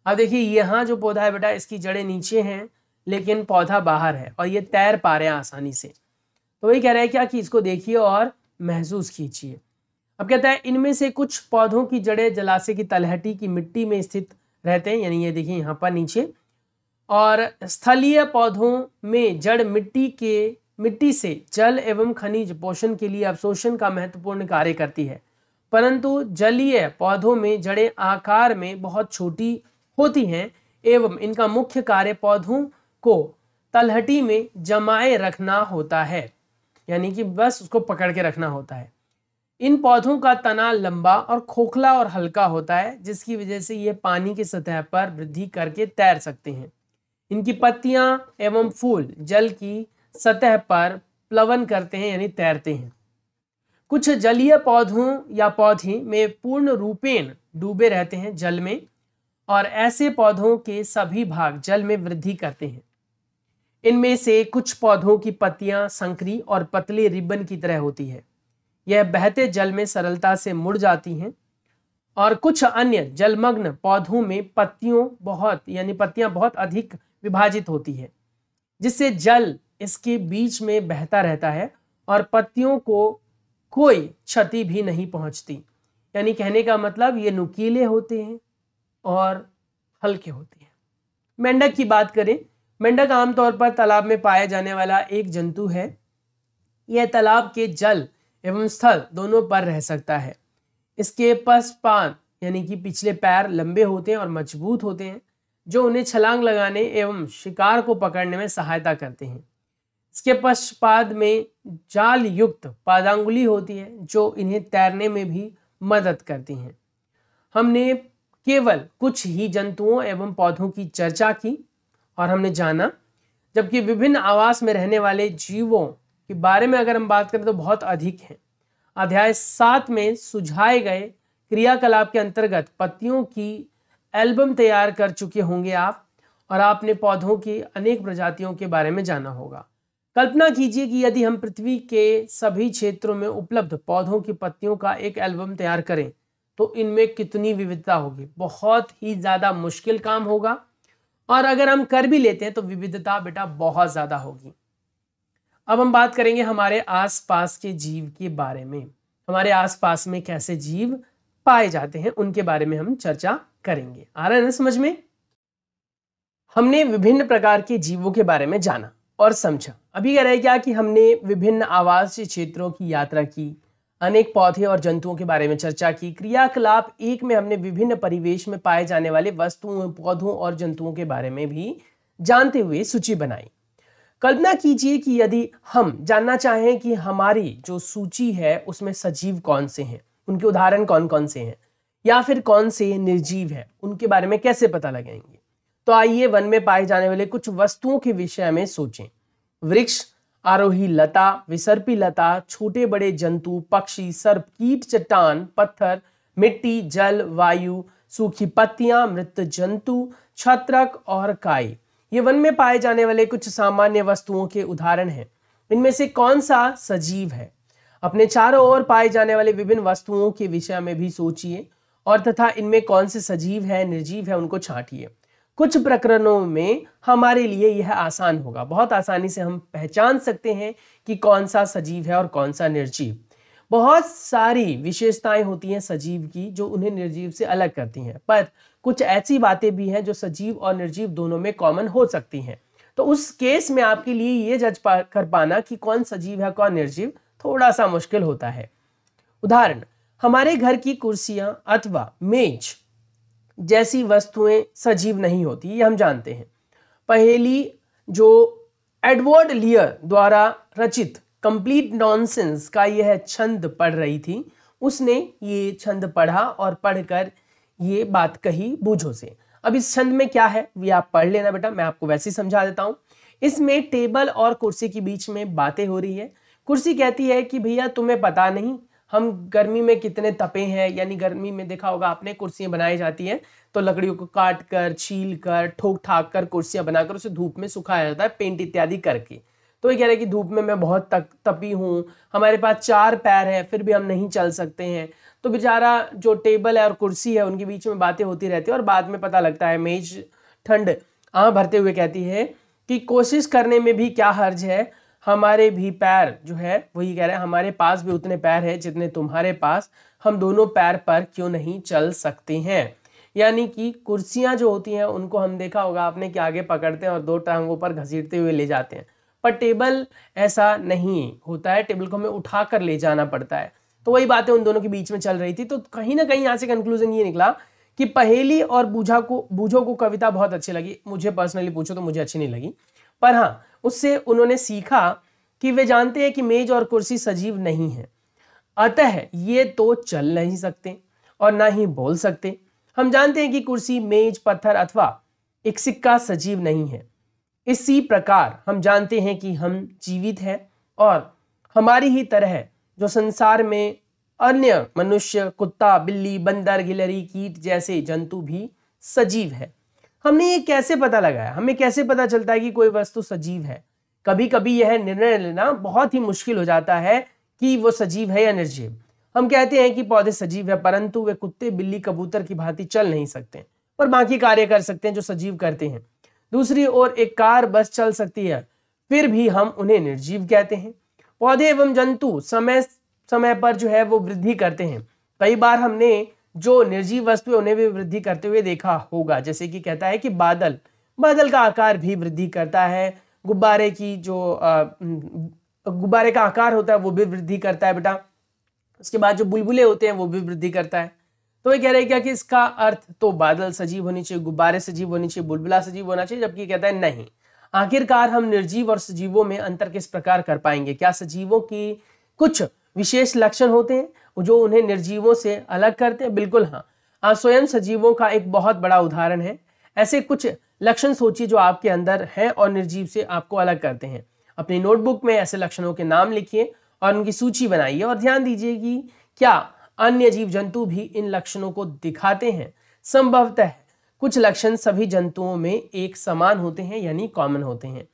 अब देखिए, यहाँ जो पौधा है बेटा, इसकी जड़ें नीचे हैं लेकिन पौधा बाहर है, और ये तैर पा रहे हैं आसानी से। तो वही कह रहा है क्या कि इसको देखिए और महसूस कीजिए। अब कहता है इनमें से कुछ पौधों की जड़ें जलाशय की तलहटी की मिट्टी में स्थित रहते हैं, यानी ये देखिए यहाँ पर नीचे, और स्थलीय पौधों में जड़ मिट्टी से जल एवं खनिज पोषण के लिए अवशोषण का महत्वपूर्ण कार्य करती है। परंतु जलीय पौधों में जड़ें आकार में बहुत छोटी होती हैं एवं इनका मुख्य कार्य पौधों को तलहटी में जमाए रखना होता है, यानी कि बस उसको पकड़ के रखना होता है। इन पौधों का तना लंबा और खोखला और हल्का होता है, जिसकी वजह से ये पानी की सतह पर वृद्धि करके तैर सकते हैं। इनकी पत्तियां एवं फूल जल की सतह पर प्लवन करते हैं, यानी तैरते हैं। कुछ जलीय पौधों या पौधे में पूर्ण रूपेण डूबे रहते हैं जल में, और ऐसे पौधों के सभी भाग जल में वृद्धि करते हैं। इनमें से कुछ पौधों की पत्तियां संकरी और पतले रिबन की तरह होती है। यह बहते जल में सरलता से मुड़ जाती हैं और कुछ अन्य जलमग्न पौधों में पत्तियां बहुत अधिक विभाजित होती है, जिससे जल इसके बीच में बहता रहता है और पत्तियों को कोई क्षति भी नहीं पहुंचती। यानी कहने का मतलब ये नुकीले होते हैं और हल्के होते हैं। मेंढक की बात करें, मेंढक आमतौर पर तालाब में पाया जाने वाला एक जंतु है। यह तालाब के जल एवं स्थल दोनों पर रह सकता है। इसके पश्चपाद यानी कि पिछले पैर लंबे होते हैं और मजबूत होते हैं, जो उन्हें छलांग लगाने एवं शिकार को पकड़ने में सहायता करते हैं। इसके पश्चपाद में जाल युक्त पादांगुली होती है, जो इन्हें तैरने में भी मदद करती हैं। हमने केवल कुछ ही जंतुओं एवं पौधों की चर्चा की और हमने जाना, जबकि विभिन्न आवास में रहने वाले जीवों के बारे में अगर हम बात करें तो बहुत अधिक हैं। अध्याय 7 में सुझाए गए क्रियाकलाप के अंतर्गत पत्तियों की एल्बम तैयार कर चुके होंगे आप, और आपने पौधों की अनेक प्रजातियों के बारे में जाना होगा। कल्पना कीजिए कि यदि हम पृथ्वी के सभी क्षेत्रों में उपलब्ध पौधों की पत्तियों का एक एल्बम तैयार करें तो इनमें कितनी विविधता होगी। बहुत ही ज़्यादा मुश्किल काम होगा, और अगर हम कर भी लेते हैं तो विविधता बेटा बहुत ज़्यादा होगी। अब हम बात करेंगे हमारे आसपास के जीव के बारे में। हमारे आसपास में कैसे जीव पाए जाते हैं उनके बारे में हम चर्चा करेंगे। आ रहा है ना समझ में? हमने विभिन्न प्रकार के जीवों के बारे में जाना और समझा। अभी कह रहे क्या कि हमने विभिन्न आवासीय क्षेत्रों की यात्रा की, अनेक पौधे और जंतुओं के बारे में चर्चा की। क्रियाकलाप 1 में हमने विभिन्न परिवेश में पाए जाने वाले वस्तुओं, पौधों और जंतुओं के बारे में भी जानते हुए सूची बनाई। कल्पना कीजिए कि यदि हम जानना चाहें कि हमारी जो सूची है उसमें सजीव कौन से हैं, उनके उदाहरण कौन कौन से हैं, या फिर कौन से निर्जीव हैं, उनके बारे में कैसे पता लगाएंगे। तो आइए वन में पाए जाने वाले कुछ वस्तुओं के विषय में सोचें। वृक्ष, आरोही लता, विसर्पी लता, छोटे बड़े जंतु, पक्षी, सर्प, कीट, चट्टान, पत्थर, मिट्टी, जल, वायु, सूखी पत्तियां, मृत जंतु, छत्रक और काई, ये वन में पाए जाने वाले कुछ सामान्य वस्तुओं के उदाहरण हैं। इनमें से कौन सा सजीव है? अपने चारों ओर पाए जाने वाले विभिन्न वस्तुओं के विषय में भी सोचिए और तथा इनमें कौन से सजीव है, निर्जीव है, उनको छांटिए। कुछ प्रकरणों में हमारे लिए यह आसान होगा, बहुत आसानी से हम पहचान सकते हैं कि कौन सा सजीव है और कौन सा निर्जीव। बहुत सारी विशेषताएं होती हैं सजीव की जो उन्हें निर्जीव से अलग करती हैं, पर कुछ ऐसी बातें भी हैं जो सजीव और निर्जीव दोनों में कॉमन हो सकती हैं। तो उस केस में आपके लिए ये जज कर पाना कि कौन सजीव है कौन निर्जीव थोड़ा सा मुश्किल होता है। उदाहरण, हमारे घर की कुर्सियां अथवा मेज जैसी वस्तुएं सजीव नहीं होती, ये हम जानते हैं। पहेली जो एडवर्ड लियर द्वारा रचित कंप्लीट नॉनसेंस का यह छंद पढ़ रही थी, उसने ये छंद पढ़ा और पढ़कर ये बात कही बूझों से। अब इस छंद में क्या है ये आप पढ़ लेना बेटा, मैं आपको वैसे ही समझा देता हूं। इसमें टेबल और कुर्सी के बीच में बातें हो रही है। कुर्सी कहती है कि भैया तुम्हें पता नहीं हम गर्मी में कितने तपे हैं, यानी गर्मी में देखा होगा आपने कुर्सियां बनाई जाती हैं तो लकड़ियों को काट कर, छील कर, ठोक ठाक कर कुर्सियां बनाकर उसे धूप में सुखाया जाता है पेंट इत्यादि करके। तो ये कह रहे हैं कि धूप में मैं बहुत तपी हूँ, हमारे पास 4 पैर है फिर भी हम नहीं चल सकते हैं। तो बेचारा जो टेबल है और कुर्सी है उनके बीच में बातें होती रहती है और बाद में पता लगता है मेज ठंड आँख भरते हुए कहती है कि कोशिश करने में भी क्या हर्ज है, हमारे भी पैर जो है वही कह रहे हैं हमारे पास भी उतने पैर हैं जितने तुम्हारे पास, हम दोनों पैर पर क्यों नहीं चल सकते हैं। यानी कि कुर्सियां जो होती हैं उनको हम देखा होगा आपने कि आगे पकड़ते हैं और 2 टांगों पर घसीटते हुए ले जाते हैं, पर टेबल ऐसा नहीं होता है, टेबल को हमें उठा कर ले जाना पड़ता है। तो वही बातें उन दोनों के बीच में चल रही थी। तो कहीं ना कहीं यहाँ से कंक्लूजन ये निकला कि पहेली और बूझो को कविता बहुत अच्छी लगी। मुझे पर्सनली पूछो तो मुझे अच्छी नहीं लगी, पर हाँ उससे उन्होंने सीखा कि वे जानते हैं कि मेज और कुर्सी सजीव नहीं है, अतः ये तो चल नहीं सकते और ना ही बोल सकते। हम जानते हैं कि कुर्सी, मेज, पत्थर अथवा एक सिक्का सजीव नहीं है। इसी प्रकार हम जानते हैं कि हम जीवित हैं और हमारी ही तरह जो संसार में अन्य मनुष्य, कुत्ता, बिल्ली, बंदर, गिलहरी, कीट जैसे जंतु भी सजीव है। हमने ये कैसे पता लगाया, हमें कैसे पता चलता है कि कोई वस्तु सजीव है? कभी कभी यह निर्णय लेना बहुत ही मुश्किल हो जाता है कि वो सजीव है या निर्जीव। हम कहते हैं कि पौधे सजीव है, परंतु वे कुत्ते, बिल्ली, कबूतर की भांति चल नहीं सकते, पर बाकी कार्य कर सकते हैं जो सजीव करते हैं। दूसरी ओर एक कार, बस चल सकती है, फिर भी हम उन्हें निर्जीव कहते हैं। पौधे एवं जंतु समय समय पर जो है वो वृद्धि करते हैं। कई बार हमने जो निर्जीव वस्तु है उन्हें भी वृद्धि करते हुए देखा होगा, जैसे कि कहता है कि बादल का आकार भी वृद्धि करता है, गुब्बारे की जो गुब्बारे का आकार होता है वो भी वृद्धि करता है बेटा। उसके बाद जो बुलबुले होते हैं वो भी वृद्धि करता है। तो ये कह रहे हैं क्या कि इसका अर्थ तो बादल सजीव होनी चाहिए, गुब्बारे सजीव होनी चाहिए, बुलबुला सजीव होना चाहिए, जबकि कहता है नहीं। आखिरकार हम निर्जीव और सजीवों में अंतर किस प्रकार कर पाएंगे? क्या सजीवों की कुछ विशेष लक्षण होते हैं जो उन्हें निर्जीवों से अलग करते हैं? बिल्कुल हाँ, आप स्वयं सजीवों का एक बहुत बड़ा उदाहरण है। ऐसे कुछ लक्षण सोचिए जो आपके अंदर हैं और निर्जीव से आपको अलग करते हैं। अपनी नोटबुक में ऐसे लक्षणों के नाम लिखिए और उनकी सूची बनाइए और ध्यान दीजिए कि क्या अन्य जीव जंतु भी इन लक्षणों को दिखाते हैं। संभवतः कुछ लक्षण सभी जंतुओं में एक समान होते हैं, यानी कॉमन होते हैं।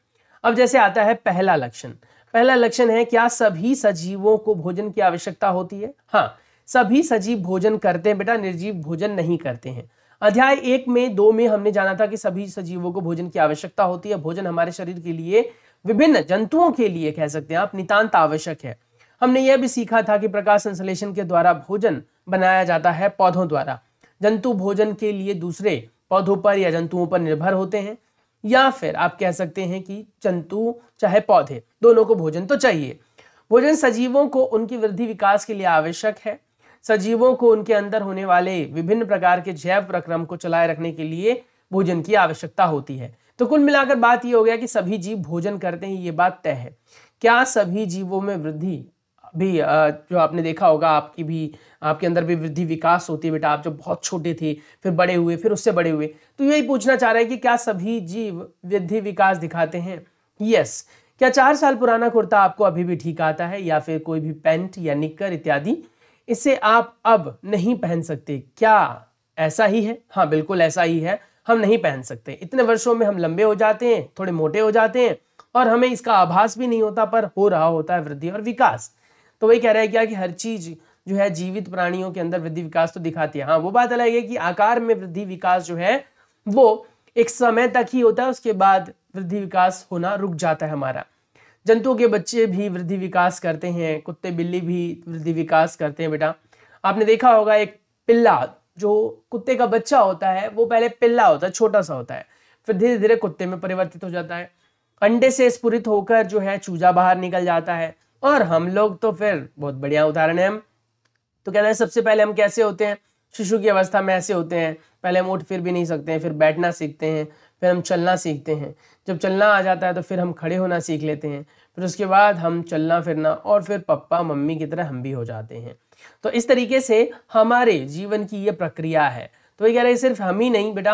अब जैसे आता है पहला लक्षण। पहला लक्षण है, क्या सभी सजीवों को भोजन की आवश्यकता होती है? हाँ, सभी सजीव भोजन करते हैं बेटा, निर्जीव भोजन नहीं करते हैं। अध्याय 1 में 2 में हमने जाना था कि सभी सजीवों को भोजन की आवश्यकता होती है। भोजन हमारे शरीर के लिए, विभिन्न जंतुओं के लिए कह सकते हैं आप, नितांत आवश्यक है। हमने यह भी सीखा था कि प्रकाश संश्लेषण के द्वारा भोजन बनाया जाता है पौधों द्वारा। जंतु भोजन के लिए दूसरे पौधों पर या जंतुओं पर निर्भर होते हैं, या फिर आप कह सकते हैं कि जंतु चाहे पौधे, दोनों को भोजन तो चाहिए। भोजन सजीवों को उनकी वृद्धि विकास के लिए आवश्यक है। सजीवों को उनके अंदर होने वाले विभिन्न प्रकार के जैव प्रक्रम को चलाए रखने के लिए भोजन की आवश्यकता होती है। तो कुल मिलाकर बात यह हो गया कि सभी जीव भोजन करते हैं, ये बात तय है। क्या सभी जीवों में वृद्धि भी, जो आपने देखा होगा आपके अंदर भी वृद्धि विकास होती है बेटा। आप जब बहुत छोटे थे, फिर बड़े हुए, फिर उससे बड़े हुए, तो यही पूछना चाह रहे हैं कि क्या सभी जीव वृद्धि विकास दिखाते हैं? यस। क्या 4 साल पुराना कुर्ता आपको अभी भी ठीक आता है, या फिर कोई भी पैंट या निक्कर इत्यादि, इसे आप अब नहीं पहन सकते? क्या ऐसा ही है? हाँ, बिल्कुल ऐसा ही है। हम नहीं पहन सकते। इतने वर्षों में हम लंबे हो जाते हैं, थोड़े मोटे हो जाते हैं, और हमें इसका आभास भी नहीं होता, पर हो रहा होता है वृद्धि और विकास। तो वही कह रहा है क्या कि हर चीज जो है जीवित प्राणियों के अंदर वृद्धि विकास तो दिखाती है। हाँ, वो बात अलग है कि आकार में वृद्धि विकास जो है वो एक समय तक ही होता है, उसके बाद वृद्धि विकास होना रुक जाता है हमारा। जंतुओं के बच्चे भी वृद्धि विकास करते हैं, कुत्ते बिल्ली भी वृद्धि विकास करते हैं बेटा। आपने देखा होगा एक पिल्ला, जो कुत्ते का बच्चा होता है, वो पहले पिल्ला होता है, छोटा सा होता है, फिर धीरे धीरे कुत्ते में परिवर्तित हो जाता है। अंडे से स्फुरित होकर जो है चूजा बाहर निकल जाता है। और हम लोग तो फिर बहुत बढ़िया उदाहरण है। हम तो कहते हैं सबसे पहले हम कैसे होते हैं? शिशु की अवस्था में ऐसे होते हैं, पहले हम उठ फिर भी नहीं सकते हैं, फिर बैठना सीखते हैं, फिर हम चलना सीखते हैं। जब चलना आ जाता है तो फिर हम खड़े होना सीख लेते हैं, फिर उसके बाद हम चलना फिरना, और फिर पप्पा मम्मी की तरह हम भी हो जाते हैं। तो इस तरीके से हमारे जीवन की ये प्रक्रिया है। तो ये कह रहे हैं सिर्फ हम ही नहीं बेटा,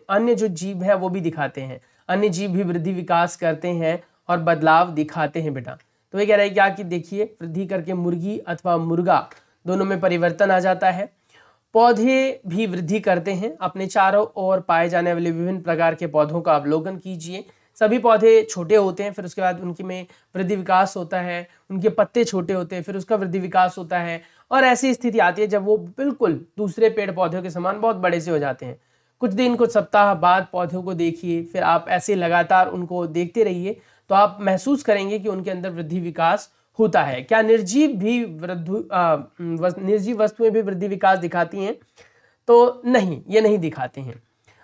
अन्य जो जीव है वो भी दिखाते हैं। अन्य जीव भी वृद्धि विकास करते हैं और बदलाव दिखाते हैं बेटा। तो ये कह रहे हैं क्या कि देखिए, वृद्धि करके मुर्गी अथवा मुर्गा दोनों में परिवर्तन आ जाता है। पौधे भी वृद्धि करते हैं। अपने चारों ओर पाए जाने वाले विभिन्न प्रकार के पौधों का अवलोकन कीजिए। सभी पौधे छोटे होते हैं, फिर उसके बाद उनके में वृद्धि विकास होता है। उनके पत्ते छोटे होते हैं, फिर उसका वृद्धि विकास होता है, और ऐसी स्थिति आती है जब वो बिल्कुल दूसरे पेड़ पौधों के समान बहुत बड़े से हो जाते हैं। कुछ दिन, कुछ सप्ताह बाद पौधों को देखिए, फिर आप ऐसे लगातार उनको देखते रहिए, तो आप महसूस करेंगे कि उनके अंदर वृद्धि विकास होता है। क्या निर्जीव वस्तुएं भी वृद्धि विकास दिखाती हैं? तो नहीं, ये नहीं दिखाती हैं।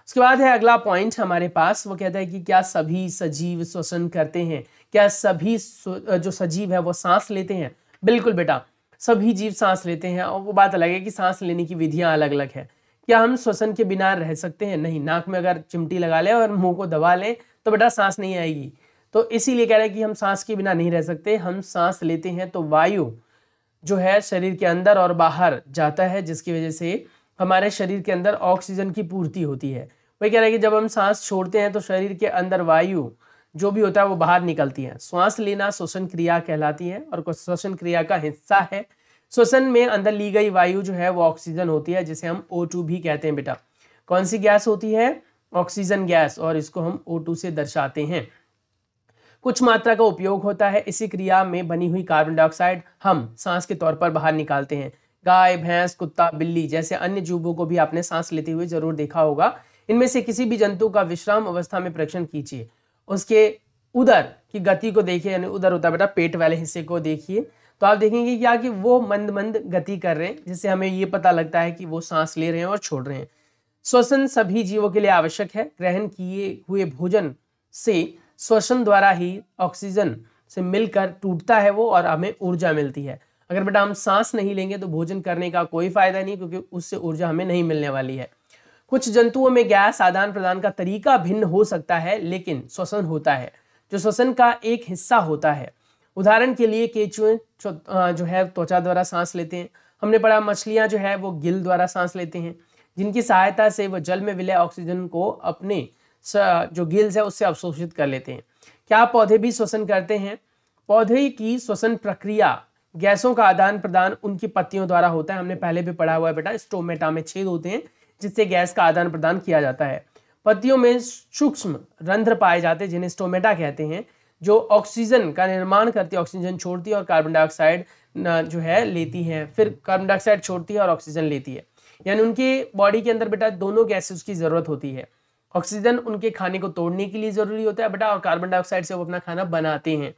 उसके बाद है अगला पॉइंट हमारे पास, वो कहता है कि क्या सभी सजीव श्वसन करते हैं? क्या सभी जो सजीव है वो सांस लेते हैं? बिल्कुल बेटा, सभी जीव सांस लेते हैं, और वो बात अलग है कि सांस लेने की विधियां अलग अलग है। क्या हम श्वसन के बिना रह सकते हैं? नहीं। नाक में अगर चिमटी लगा ले और मुंह को दबा लें तो बेटा सांस नहीं आएगी। तो इसीलिए कह रहे हैं कि हम सांस के बिना नहीं रह सकते। हम सांस लेते हैं तो वायु जो है शरीर के अंदर और बाहर जाता है, जिसकी वजह से हमारे शरीर के अंदर ऑक्सीजन की पूर्ति होती है। वही कह रहे हैं कि जब हम सांस छोड़ते हैं तो शरीर के अंदर वायु जो भी होता है वो बाहर निकलती है। श्वास लेना श्वसन क्रिया कहलाती है, और श्वसन क्रिया का हिस्सा है। श्वसन में अंदर ली गई वायु जो है वो ऑक्सीजन होती है, जिसे हम O2 भी कहते हैं बेटा। कौन सी गैस होती है? ऑक्सीजन गैस और इसको हम O2 से दर्शाते हैं। कुछ मात्रा का उपयोग होता है, इसी क्रिया में बनी हुई कार्बन डाइऑक्साइड हम सांस के तौर पर बाहर निकालते हैं। गाय, भैंस, कुत्ता, बिल्ली जैसे अन्य जीवों को भी आपने सांस लेते हुए जरूर देखा होगा। इनमें से किसी भी जंतु का विश्राम अवस्था में परीक्षण कीजिए, उसके उदर की गति को देखिए, यानी उदर होता है बेटा पेट वाले हिस्से को देखिए, तो आप देखेंगे क्या कि वो मंद मंद गति कर रहे हैं, जिससे हमें ये पता लगता है कि वो सांस ले रहे हैं और छोड़ रहे हैं। श्वसन सभी जीवों के लिए आवश्यक है। ग्रहण किए हुए भोजन से श्वसन द्वारा ही ऑक्सीजन से मिलकर टूटता है वो और हमें ऊर्जा मिलती है। अगर बेटा हम सांस नहीं लेंगे तो भोजन करने का कोई फायदा नहीं, क्योंकि उससे ऊर्जा हमें नहीं मिलने वाली है। कुछ जंतुओं में गैस आदान प्रदान का तरीका भिन्न हो सकता है, लेकिन श्वसन होता है जो श्वसन का एक हिस्सा होता है। उदाहरण के लिए केंचुए जो है त्वचा द्वारा सांस लेते हैं। हमने पढ़ा मछलियां जो है वो गिल द्वारा सांस लेते हैं, जिनकी सहायता से वो जल में विलय ऑक्सीजन को अपने जो गिल्स है उससे अवशोषित कर लेते हैं। क्या पौधे भी श्वसन करते हैं? पौधे की श्वसन प्रक्रिया गैसों का आदान प्रदान उनकी पत्तियों द्वारा होता है। हमने पहले भी पढ़ा हुआ है बेटा, स्टोमेटा में छेद होते हैं जिससे गैस का आदान प्रदान किया जाता है। पत्तियों में सूक्ष्म रंध्र पाए जाते हैं जिन्हें स्टोमेटा कहते हैं, जो ऑक्सीजन का निर्माण करती है, ऑक्सीजन छोड़ती है और कार्बन डाइऑक्साइड जो है लेती है, फिर कार्बन डाइऑक्साइड छोड़ती है और ऑक्सीजन लेती है। यानी उनके बॉडी के अंदर बेटा दोनों गैसेस की जरूरत होती है। ऑक्सीजन उनके खाने को तोड़ने के लिए जरूरी होता है बेटा, और कार्बन डाइऑक्साइड से वो अपना खाना बनाते हैं।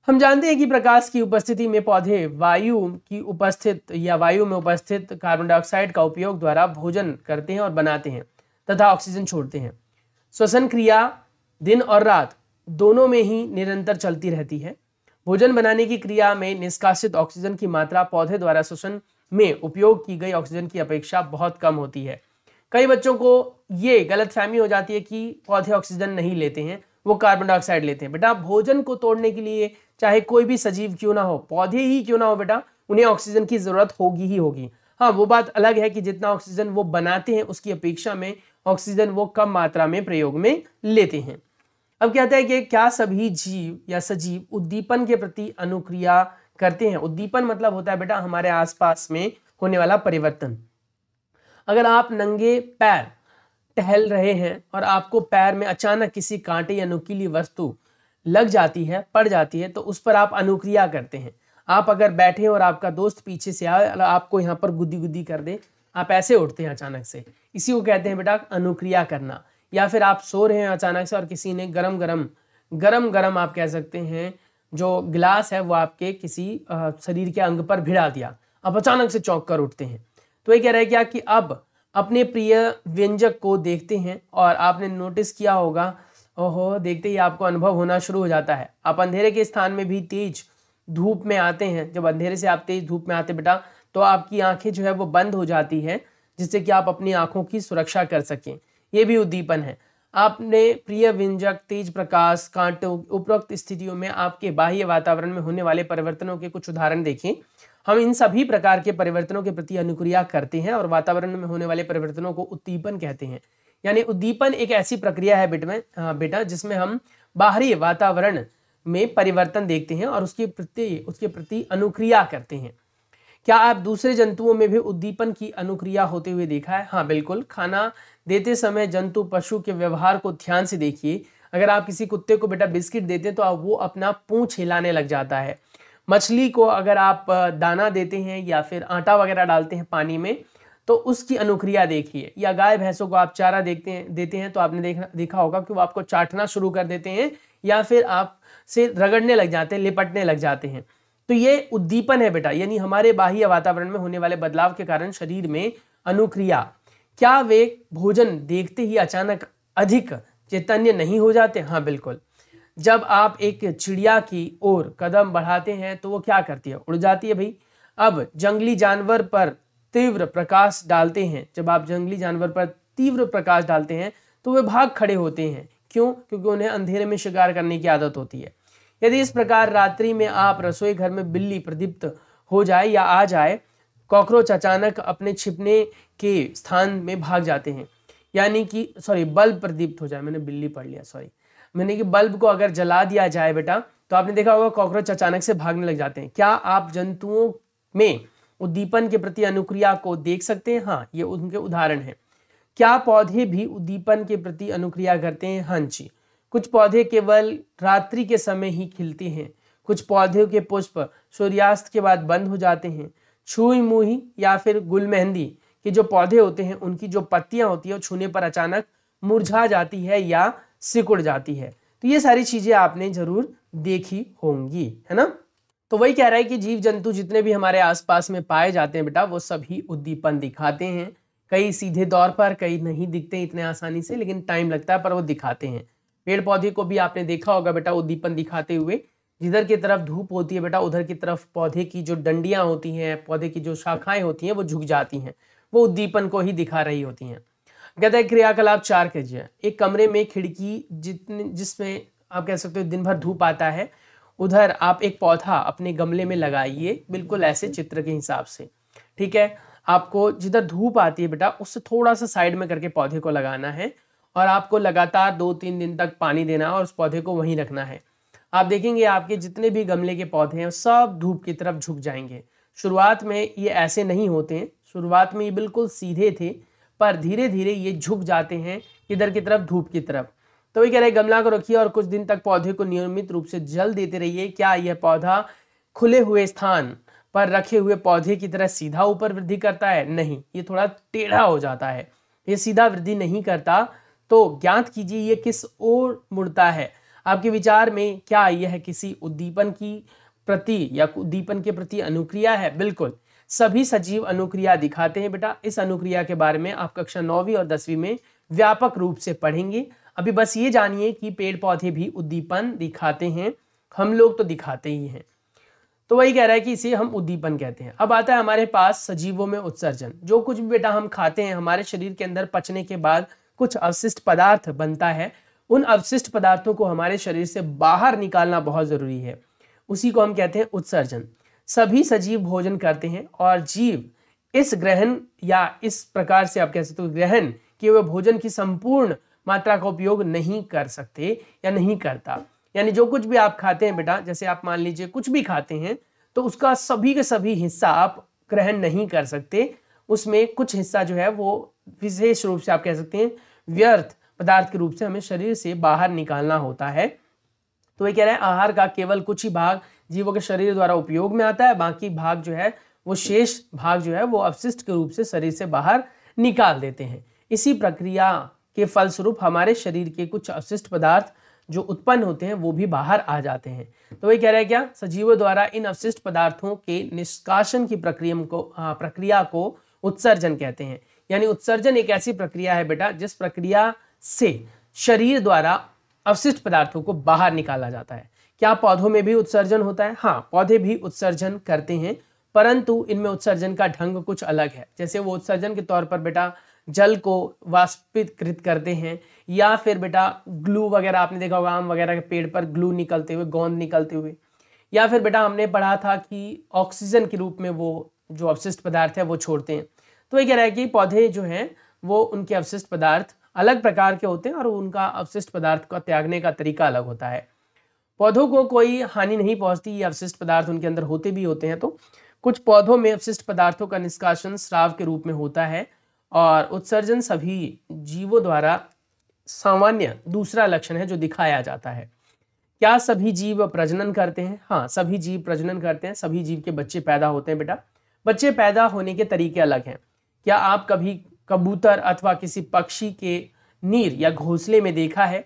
हम जानते हैं कि प्रकाश की उपस्थिति में पौधे वायु की उपस्थित या वायु में उपस्थित कार्बन डाइऑक्साइड का उपयोग द्वारा भोजन करते हैं और बनाते हैं तथा ऑक्सीजन छोड़ते हैं। श्वसन क्रिया दिन और रात दोनों में ही निरंतर चलती रहती है। भोजन बनाने की क्रिया में निष्कासित ऑक्सीजन की मात्रा पौधे द्वारा श्वसन में उपयोग की गई ऑक्सीजन की अपेक्षा बहुत कम होती है। कई बच्चों को ये गलतफहमी हो जाती है कि पौधे ऑक्सीजन नहीं लेते हैं, वो कार्बन डाइऑक्साइड लेते हैं। बेटा भोजन को तोड़ने के लिए चाहे कोई भी सजीव क्यों ना हो, पौधे ही क्यों ना हो बेटा, उन्हें ऑक्सीजन की जरूरत होगी ही होगी। हाँ, वो बात अलग है कि जितना ऑक्सीजन वो बनाते हैं उसकी अपेक्षा में ऑक्सीजन वो कम मात्रा में प्रयोग में लेते हैं। अब कहता है कि क्या सभी जीव या सजीव उद्दीपन के प्रति अनुक्रिया करते हैं? उद्दीपन मतलब होता है बेटा हमारे आसपास में होने वाला परिवर्तन। अगर आप नंगे पैर टहल रहे हैं और आपको पैर में अचानक किसी कांटे या नुकीली वस्तु लग जाती है, पड़ जाती है, तो उस पर आप अनुक्रिया करते हैं। आप अगर बैठे और आपका दोस्त पीछे से आए और आपको यहाँ पर गुद्दी गुद्दी कर दे, आप ऐसे उठते हैं अचानक से, इसी को कहते हैं बेटा अनुक्रिया करना। या फिर आप सो रहे हैं अचानक से और किसी ने गरम गरम आप कह सकते हैं जो गिलास है वो आपके किसी शरीर के अंग पर भिड़ा दिया, आप अचानक से चौंक कर उठते हैं। तो ये कह रहा है क्या कि अब अपने प्रिय व्यंजक को देखते हैं और आपने नोटिस किया होगा, ओहो, देखते ही आपको अनुभव होना शुरू हो जाता है। आप अंधेरे के स्थान में भी तेज धूप में आते हैं। जब अंधेरे से आप तेज धूप में आते बेटा, तो आपकी आंखें जो है वो बंद हो जाती है, जिससे कि आप अपनी आंखों की सुरक्षा कर सकें। ये भी उद्दीपन है। आपने प्रिय व्यंजक, तेज प्रकाश, कांटों, उपरोक्त स्थितियों में आपके बाह्य वातावरण में होने वाले परिवर्तनों के कुछ उदाहरण देखें। हम इन सभी प्रकार के परिवर्तनों के प्रति अनुक्रिया करते हैं और वातावरण में होने वाले परिवर्तनों को उद्दीपन कहते हैं। यानी उद्दीपन एक ऐसी प्रक्रिया है बेटा जिसमें हम बाहरी वातावरण में परिवर्तन देखते हैं और उसके प्रति अनुक्रिया करते हैं। क्या आप दूसरे जंतुओं में भी उद्दीपन की अनुक्रिया होते हुए देखा है? हाँ बिल्कुल। खाना देते समय जंतु पशु के व्यवहार को ध्यान से देखिए। अगर आप किसी कुत्ते को बेटा बिस्किट देते हैं तो वो अपना पूंछ हिलाने लग जाता है। मछली को अगर आप दाना देते हैं या फिर आटा वगैरह डालते हैं पानी में, तो उसकी अनुक्रिया देखिए। या गाय भैंसों को आप चारा देते हैं तो आपने देखा होगा कि वो आपको चाटना शुरू कर देते हैं या फिर आप से रगड़ने लग जाते हैं, लिपटने लग जाते हैं। तो ये उद्दीपन है बेटा, यानी हमारे बाह्य वातावरण में होने वाले बदलाव के कारण शरीर में अनुक्रिया। क्या वे भोजन देखते ही अचानक अधिक चैतन्य नहीं हो जाते? हाँ बिल्कुल। जब आप एक चिड़िया की ओर कदम बढ़ाते हैं तो वो क्या करती है? उड़ जाती है भाई। अब जंगली जानवर पर तीव्र प्रकाश डालते हैं, जब आप जंगली जानवर पर तीव्र प्रकाश डालते हैं तो वे भाग खड़े होते हैं। क्यों? क्योंकि उन्हें अंधेरे में शिकार करने की आदत होती है। यदि इस प्रकार रात्रि में आप रसोई घर में बिल्ली प्रदीप्त हो जाए या आ जाए, कॉकरोच अचानक अपने छिपने के स्थान में भाग जाते हैं। यानी कि बल्ब प्रदीप्त हो जाए, मैंने बिल्ली पढ़ लिया, मैंने कि बल्ब को अगर जला दिया जाए बेटा, तो आपने देखा होगा कॉकरोच अचानक से भागने लग जाते हैं। क्या आप जंतुओं में उद्दीपन के प्रति अनुक्रिया को देख सकते हैं? हाँ, ये उनके उदाहरण हैं। क्या पौधे भी उद्दीपन के प्रति अनुक्रिया करते हैं? हाँ जी। कुछ पौधे केवल रात्रि के समय ही खिलते हैं। कुछ पौधों के पुष्प सूर्यास्त के बाद बंद हो जाते हैं। छुई मुही या फिर गुलमेहंदी के जो पौधे होते हैं उनकी जो पत्तियां होती है वो छूने पर अचानक मुरझा जाती है या सिकुड़ जाती है। तो ये सारी चीजें आपने जरूर देखी होंगी, है ना। तो वही कह रहा है कि जीव जंतु जितने भी हमारे आसपास में पाए जाते हैं बेटा वो सभी उद्दीपन दिखाते हैं। कई सीधे तौर पर, कई नहीं दिखते इतने आसानी से, लेकिन टाइम लगता है पर वो दिखाते हैं। पेड़ पौधे को भी आपने देखा होगा बेटा उद्दीपन दिखाते हुए। जिधर की तरफ धूप होती है बेटा उधर की तरफ पौधे की जो डंडियां होती हैं, पौधे की जो शाखाएं होती हैं वो झुक जाती हैं, वो उद्दीपन को ही दिखा रही होती हैं। कहता है क्रियाकलाप 4 कीजिए। एक कमरे में खिड़की जिसमें आप कह सकते हो दिन भर धूप आता है, उधर आप एक पौधा अपने गमले में लगाइए, बिल्कुल ऐसे चित्र के हिसाब से। ठीक है, आपको जिधर धूप आती है बेटा उससे थोड़ा सा साइड में करके पौधे को लगाना है और आपको लगातार 2-3 दिन तक पानी देना है और उस पौधे को वहीं रखना है। आप देखेंगे आपके जितने भी गमले के पौधे हैं सब धूप की तरफ झुक जाएंगे। शुरुआत में ये ऐसे नहीं होते हैं, शुरुआत में ये बिल्कुल सीधे थे, पर धीरे धीरे ये झुक जाते हैं किधर की तरफ, धूप की तरफ। तो ये कह रहे गमला को रखिए और कुछ दिन तक पौधे को नियमित रूप से जल देते रहिए। क्या यह पौधा खुले हुए स्थान पर रखे हुए पौधे की तरह सीधा ऊपर वृद्धि करता है? नहीं, ये थोड़ा टेढ़ा हो जाता है, ये सीधा वृद्धि नहीं करता। तो ज्ञात कीजिए ये किस ओर मुड़ता है। आपके विचार में क्या यह किसी उद्दीपन की प्रति या उद्दीपन के प्रति अनुक्रिया है? बिल्कुल, सभी सजीव अनुक्रिया दिखाते हैं बेटा। इस अनुक्रिया के बारे में आप कक्षा 9वीं और 10वीं में व्यापक रूप से पढ़ेंगे। अभी बस ये जानिए कि पेड़ पौधे भी उद्दीपन दिखाते हैं, हम लोग तो दिखाते ही हैं। तो वही कह रहा है कि इसे हम उद्दीपन कहते हैं। अब आता है हमारे पास सजीवों में उत्सर्जन। जो कुछ भी बेटा हम खाते हैं हमारे शरीर के अंदर पचने के बाद कुछ अवशिष्ट पदार्थ बनता है, उन अवशिष्ट पदार्थों को हमारे शरीर से बाहर निकालना बहुत जरूरी है, उसी को हम कहते हैं उत्सर्जन। सभी सजीव भोजन करते हैं और जीव इस ग्रहण या इस प्रकार से आप कह सकते हो ग्रहण किए हुए भोजन की संपूर्ण मात्रा का उपयोग नहीं कर सकते या नहीं करता। यानी जो कुछ भी आप खाते हैं बेटा, जैसे आप मान लीजिए कुछ भी खाते हैं तो उसका सभी के सभी हिस्सा आप ग्रहण नहीं कर सकते। उसमें कुछ हिस्सा जो है वो विशेष रूप से आप कह सकते हैं व्यर्थ पदार्थ के रूप से हमें शरीर से बाहर निकालना होता है। तो ये कह रहे हैं आहार का केवल कुछ ही भाग जीवों के शरीर द्वारा उपयोग में आता है, बाकी भाग जो है वो शेष भाग जो है वो अपशिष्ट के रूप से शरीर से बाहर निकाल देते हैं। इसी प्रक्रिया के फलस्वरूप हमारे शरीर के कुछ अवशिष्ट पदार्थ जो उत्पन्न होते हैं वो भी बाहर आ जाते हैं। तो वही कह रहा है क्या, सजीवों द्वारा इन अवशिष्ट पदार्थों के निष्कासन की प्रक्रिया को उत्सर्जन कहते हैं। यानी उत्सर्जन एक ऐसी प्रक्रिया है बेटा जिस प्रक्रिया से शरीर द्वारा अवशिष्ट पदार्थों को बाहर निकाला जाता है। क्या पौधों में भी उत्सर्जन होता है? हाँ, पौधे भी उत्सर्जन करते हैं, परंतु इनमें उत्सर्जन का ढंग कुछ अलग है। जैसे वो उत्सर्जन के तौर पर बेटा जल को वाष्पीकृत करते हैं, या फिर बेटा ग्लू वगैरह आपने देखा होगा आम वगैरह के पेड़ पर ग्लू निकलते हुए, गोंद निकलते हुए, या फिर बेटा हमने पढ़ा था कि ऑक्सीजन के रूप में वो जो अवशिष्ट पदार्थ है वो छोड़ते हैं। तो ये कह रहा है कि पौधे जो हैं वो उनके अवशिष्ट पदार्थ अलग प्रकार के होते हैं और उनका अवशिष्ट पदार्थ का त्यागने का तरीका अलग होता है। पौधों को कोई हानि नहीं पहुंचती, ये अवशिष्ट पदार्थ उनके अंदर होते भी होते हैं। तो कुछ पौधों में अवशिष्ट पदार्थों का निष्कासन स्राव के रूप में होता है और उत्सर्जन सभी जीवों द्वारा सामान्य दूसरा लक्षण है जो दिखाया जाता है। क्या सभी जीव प्रजनन करते हैं? हाँ, सभी जीव प्रजनन करते हैं, सभी जीव के बच्चे पैदा होते हैं बेटा। बच्चे पैदा होने के तरीके अलग हैं। क्या आप कभी कबूतर अथवा किसी पक्षी के नीर या घोंसले में देखा है?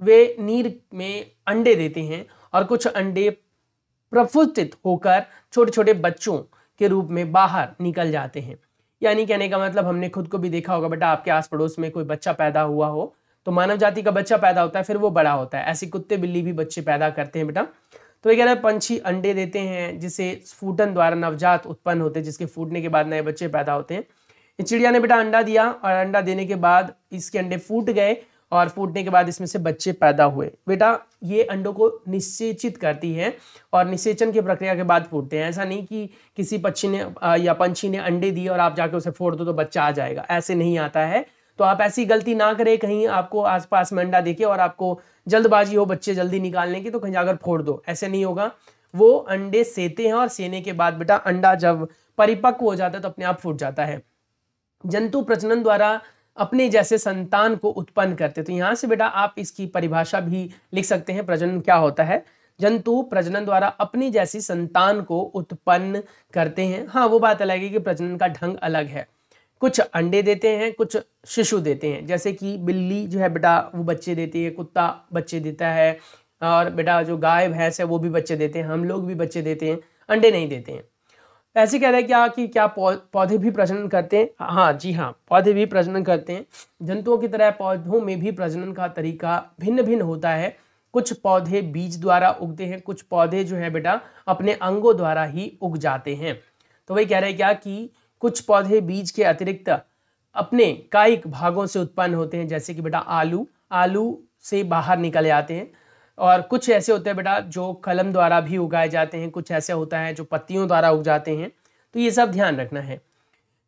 वे नीर में अंडे देते हैं और कुछ अंडे प्रफुल्लित होकर छोटे छोटे बच्चों के रूप में बाहर निकल जाते हैं। यानी कहने का मतलब हमने खुद को भी देखा होगा बेटा, आपके आस पड़ोस में कोई बच्चा पैदा हुआ हो तो मानव जाति का बच्चा पैदा होता है, फिर वो बड़ा होता है। ऐसे कुत्ते बिल्ली भी बच्चे पैदा करते हैं बेटा। तो ये कह रहा है पंछी अंडे देते हैं जिसे स्फुटन द्वारा नवजात उत्पन्न होते हैं, जिसके फूटने के बाद नए बच्चे पैदा होते हैं। चिड़िया ने बेटा अंडा दिया और अंडा देने के बाद इसके अंडे फूट गए और फूटने के बाद इसमें से बच्चे पैदा हुए। बेटा ये अंडों को निषेचित करती है और निषेचन की प्रक्रिया के बाद फूटते हैं। ऐसा नहीं कि किसी पक्षी ने या पंछी ने अंडे दिए और आप जाके उसे फोड़ दो तो बच्चा आ जाएगा, ऐसे नहीं आता है। तो आप ऐसी गलती ना करें, कहीं आपको आसपास में अंडा देखे और आपको जल्दबाजी हो बच्चे जल्दी निकालने की तो कहीं जाकर फोड़ दो, ऐसे नहीं होगा। वो अंडे सेते हैं और सेने के बाद बेटा अंडा जब परिपक्व हो जाता है तो अपने आप फूट जाता है। जंतु प्रजनन द्वारा अपने जैसे संतान को उत्पन्न करते। तो यहाँ से बेटा आप इसकी परिभाषा भी लिख सकते हैं, प्रजनन क्या होता है। जंतु प्रजनन द्वारा अपनी जैसी संतान को उत्पन्न करते हैं। हाँ, वो बात अलग है कि प्रजनन का ढंग अलग है, कुछ अंडे देते हैं, कुछ शिशु देते हैं। जैसे कि बिल्ली जो है बेटा वो बच्चे देती है, कुत्ता बच्चे देता है, और बेटा जो गाय भैंस है वो भी बच्चे देते हैं, हम लोग भी बच्चे देते हैं, अंडे नहीं देते हैं। ऐसे कह रहे हैं क्या कि क्या पौधे भी प्रजनन करते हैं? हाँ जी हाँ, पौधे भी प्रजनन करते हैं। जंतुओं की तरह पौधों में भी प्रजनन का तरीका भिन्न भिन्न होता है। कुछ पौधे बीज द्वारा उगते हैं, कुछ पौधे जो है बेटा अपने अंगों द्वारा ही उग जाते हैं। तो वही कह रहे हैं क्या कि कुछ पौधे बीज के अतिरिक्त अपने कायिक भागों से उत्पन्न होते हैं, जैसे कि बेटा आलू से बाहर निकल आते हैं। और कुछ ऐसे होते हैं बेटा जो कलम द्वारा भी उगाए जाते हैं, कुछ ऐसे होता है जो पत्तियों द्वारा उग जाते हैं। तो ये सब ध्यान रखना है।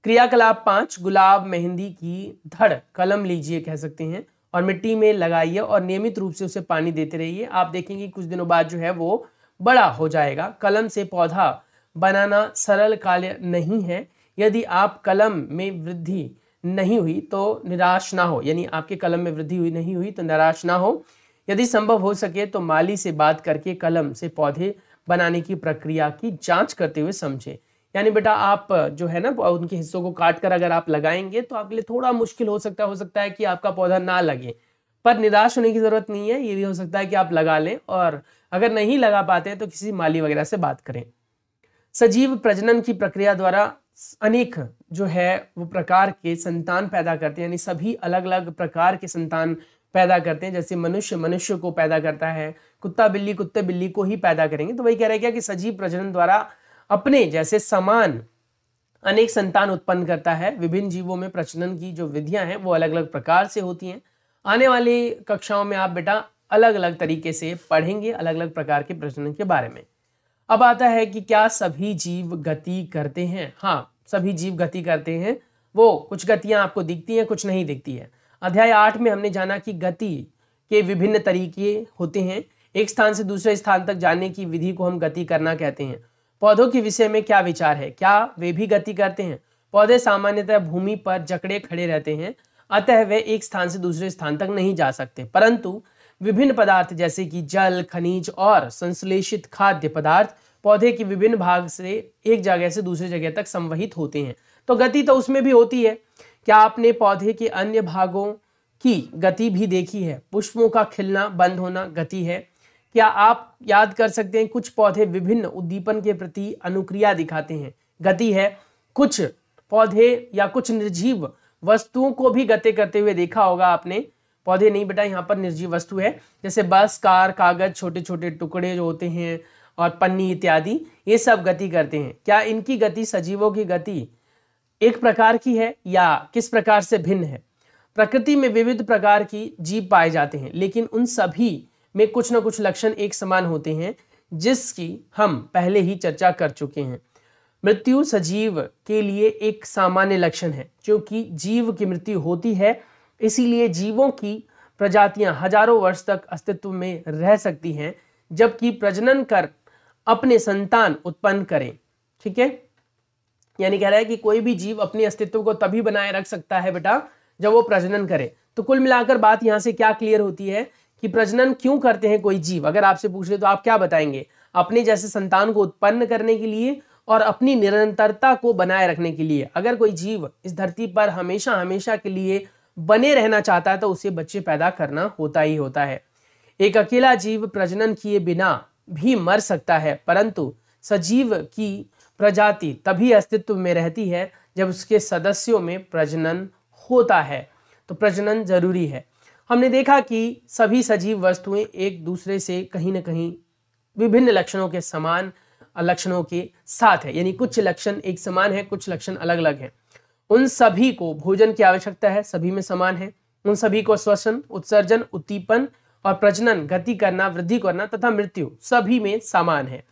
क्रियाकलाप 5, गुलाब मेहंदी की धड़ कलम लीजिए कह सकते हैं, और मिट्टी में लगाइए और नियमित रूप से उसे पानी देते रहिए। आप देखेंगे कुछ दिनों बाद जो है वो बड़ा हो जाएगा। कलम से पौधा बनाना सरल कार्य नहीं है। यदि आप कलम में वृद्धि नहीं हुई तो निराश ना हो, यानी आपके कलम में वृद्धि नहीं हुई तो निराश ना हो। यदि संभव हो सके तो माली से बात करके कलम से पौधे बनाने की प्रक्रिया की जांच करते हुए समझें। यानी बेटा आप जो है ना उनके हिस्सों को काट कर अगर आप लगाएंगे तो आपके लिए थोड़ा मुश्किल हो सकता है कि आपका पौधा ना लगे, पर निराश होने की जरूरत नहीं है। ये भी हो सकता है कि आप लगा लें, और अगर नहीं लगा पाते हैं तो किसी माली वगैरह से बात करें। सजीव प्रजनन की प्रक्रिया द्वारा अनेक जो है वो प्रकार के संतान पैदा करते हैं, यानी सभी अलग अलग प्रकार के संतान पैदा करते हैं। जैसे मनुष्य को पैदा करता है, कुत्ता बिल्ली को ही पैदा करेंगे। तो वही कह रहे हैं क्या कि सजीव प्रजनन द्वारा अपने जैसे समान अनेक संतान उत्पन्न करता है। विभिन्न जीवों में प्रजनन की जो विधियां हैं वो अलग अलग प्रकार से होती हैं। आने वाली कक्षाओं में आप बेटा अलग अलग तरीके से पढ़ेंगे अलग अलग प्रकार के प्रजनन के बारे में। अब आता है कि क्या सभी जीव गति करते हैं? हाँ, सभी जीव गति करते हैं। वो कुछ गतियां आपको दिखती हैं, कुछ नहीं दिखती है। अध्याय 8 में हमने जाना कि गति के विभिन्न तरीके होते हैं। एक स्थान से दूसरे स्थान तक जाने की विधि को हम गति करना कहते हैं। पौधों के विषय में क्या विचार है? क्या वे भी गति करते हैं? पौधे सामान्यतः भूमि पर जकड़े खड़े रहते हैं, अतः वे एक स्थान से दूसरे स्थान तक नहीं जा सकते, परंतु विभिन्न पदार्थ जैसे कि जल, खनिज और संश्लेषित खाद्य पदार्थ पौधे के विभिन्न भाग से एक जगह से दूसरी जगह तक संवहित होते हैं। तो गति तो उसमें भी होती है। क्या आपने पौधे के अन्य भागों की गति भी देखी है? पुष्पों का खिलना बंद होना गति है। क्या आप याद कर सकते हैं कुछ पौधे विभिन्न उद्दीपन के प्रति अनुक्रिया दिखाते हैं? गति है। कुछ पौधे या कुछ निर्जीव वस्तुओं को भी गति करते हुए देखा होगा आपने। पौधे नहीं बेटा, यहाँ पर निर्जीव वस्तु है, जैसे बस, कार, कागज, छोटे छोटे टुकड़े जो होते हैं और पन्नी इत्यादि, ये सब गति करते हैं। क्या इनकी गति सजीवों की गति एक प्रकार की है या किस प्रकार से भिन्न है? प्रकृति में विविध प्रकार की जीव पाए जाते हैं, लेकिन उन सभी में कुछ न कुछ लक्षण एक समान होते हैं, जिसकी हम पहले ही चर्चा कर चुके हैं। मृत्यु सजीव के लिए एक सामान्य लक्षण है। क्योंकि जीव की मृत्यु होती है, इसीलिए जीवों की प्रजातियां हजारों वर्ष तक अस्तित्व में रह सकती हैं, जबकि प्रजनन कर अपने संतान उत्पन्न करें। ठीक है, यानी कह रहा है कि कोई भी जीव अपने अस्तित्व को तभी बनाए रख सकता है बेटा जब वो प्रजनन करे। तो कुल मिलाकर बात यहाँ से क्या क्लियर होती है कि प्रजनन क्यों करते हैं कोई जीव? अगर आपसे पूछ ले तो आप क्या बताएंगे? अपने जैसे संतान को उत्पन्न करने के लिए और अपनी निरंतरता को बनाए रखने के लिए। अगर कोई जीव इस धरती पर हमेशा हमेशा के लिए बने रहना चाहता है तो उसे बच्चे पैदा करना होता ही होता है। एक अकेला जीव प्रजनन किए बिना भी मर सकता है, परंतु सजीव की प्रजाति तभी अस्तित्व में रहती है जब उसके सदस्यों में प्रजनन होता है। तो प्रजनन जरूरी है। हमने देखा कि सभी सजीव वस्तुएं एक दूसरे से कहीं न कहीं विभिन्न लक्षणों के समान लक्षणों के साथ है, यानी कुछ लक्षण एक समान है, कुछ लक्षण अलग अलग हैं। उन सभी को भोजन की आवश्यकता है, सभी में समान है। उन सभी को श्वसन, उत्सर्जन, उद्दीपन और प्रजनन, गति करना, वृद्धि करना तथा मृत्यु सभी में समान है।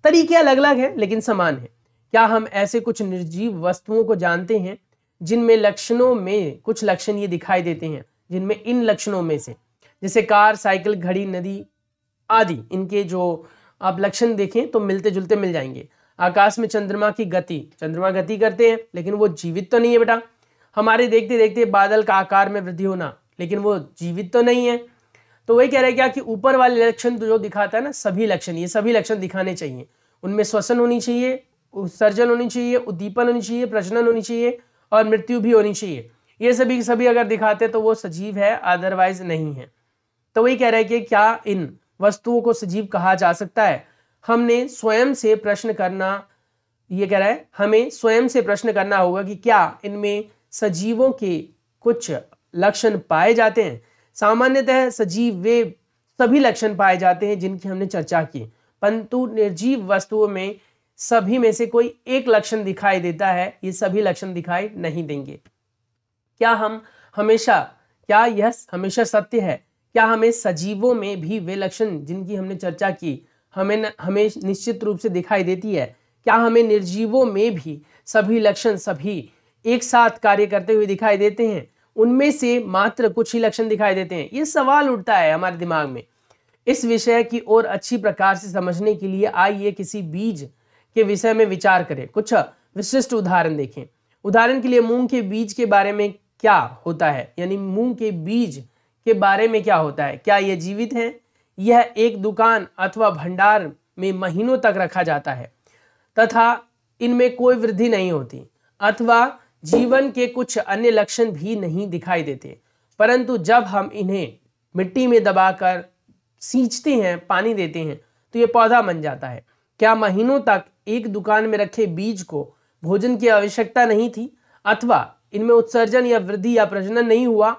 तरीके अलग अलग हैं लेकिन समान है। क्या हम ऐसे कुछ निर्जीव वस्तुओं को जानते हैं जिनमें लक्षणों में कुछ लक्षण ये दिखाई देते हैं, जिनमें इन लक्षणों में से जैसे कार, साइकिल, घड़ी, नदी आदि, इनके जो आप लक्षण देखें तो मिलते जुलते मिल जाएंगे। आकाश में चंद्रमा की गति, चंद्रमा गति करते हैं लेकिन वो जीवित तो नहीं है बेटा। हमारे देखते देखते बादल का आकार में वृद्धि होना, लेकिन वो जीवित तो नहीं है। तो वही कह रहे हैं क्या कि ऊपर वाले लक्षण जो दिखाता है ना, सभी लक्षण, ये सभी लक्षण दिखाने चाहिए। उनमें श्वसन होनी चाहिए, उत्सर्जन होनी चाहिए, उद्दीपन होनी चाहिए, प्रजनन होनी चाहिए और मृत्यु भी होनी चाहिए। ये सभी अगर दिखाते तो वो सजीव है, अदरवाइज नहीं है। तो वही कह रहे हैं कि क्या इन वस्तुओं को सजीव कहा जा सकता है? हमने स्वयं से प्रश्न करना, ये कह रहा है हमें स्वयं से प्रश्न करना होगा कि क्या इनमें सजीवों के कुछ लक्षण पाए जाते हैं। सामान्यतः सजीव वे सभी लक्षण पाए जाते हैं जिनकी हमने चर्चा की, परंतु निर्जीव वस्तुओं में सभी में से कोई एक लक्षण दिखाई देता है, ये सभी लक्षण दिखाई नहीं देंगे। क्या यह हमेशा सत्य है? क्या हमें सजीवों में भी वे लक्षण जिनकी हमने चर्चा की हमें निश्चित रूप से दिखाई देती है? क्या हमें निर्जीवों में भी सभी लक्षण सभी एक साथ कार्य करते हुए दिखाई देते हैं? उनमें से मात्र कुछ ही लक्षण दिखाई देते हैं? ये सवाल उठता है हमारे दिमाग में। इस विषय की और अच्छी प्रकार से समझने के लिए आइए किसी बीज के विषय में विचार करें। कुछ विशिष्ट उदाहरण देखें। उदाहरण के लिए मूंग के बीज के बारे में क्या होता है, यानी मूंग के बीज के बारे में क्या होता है? क्या यह जीवित है? यह एक दुकान अथवा भंडार में महीनों तक रखा जाता है तथा इनमें कोई वृद्धि नहीं होती अथवा जीवन के कुछ अन्य लक्षण भी नहीं दिखाई देते, परंतु जब हम इन्हें मिट्टी में दबाकर सींचते हैं, पानी देते हैं, तो ये पौधा बन जाता है। क्या महीनों तक एक दुकान में रखे बीज को भोजन की आवश्यकता नहीं थी अथवा इनमें उत्सर्जन या वृद्धि या प्रजनन नहीं हुआ?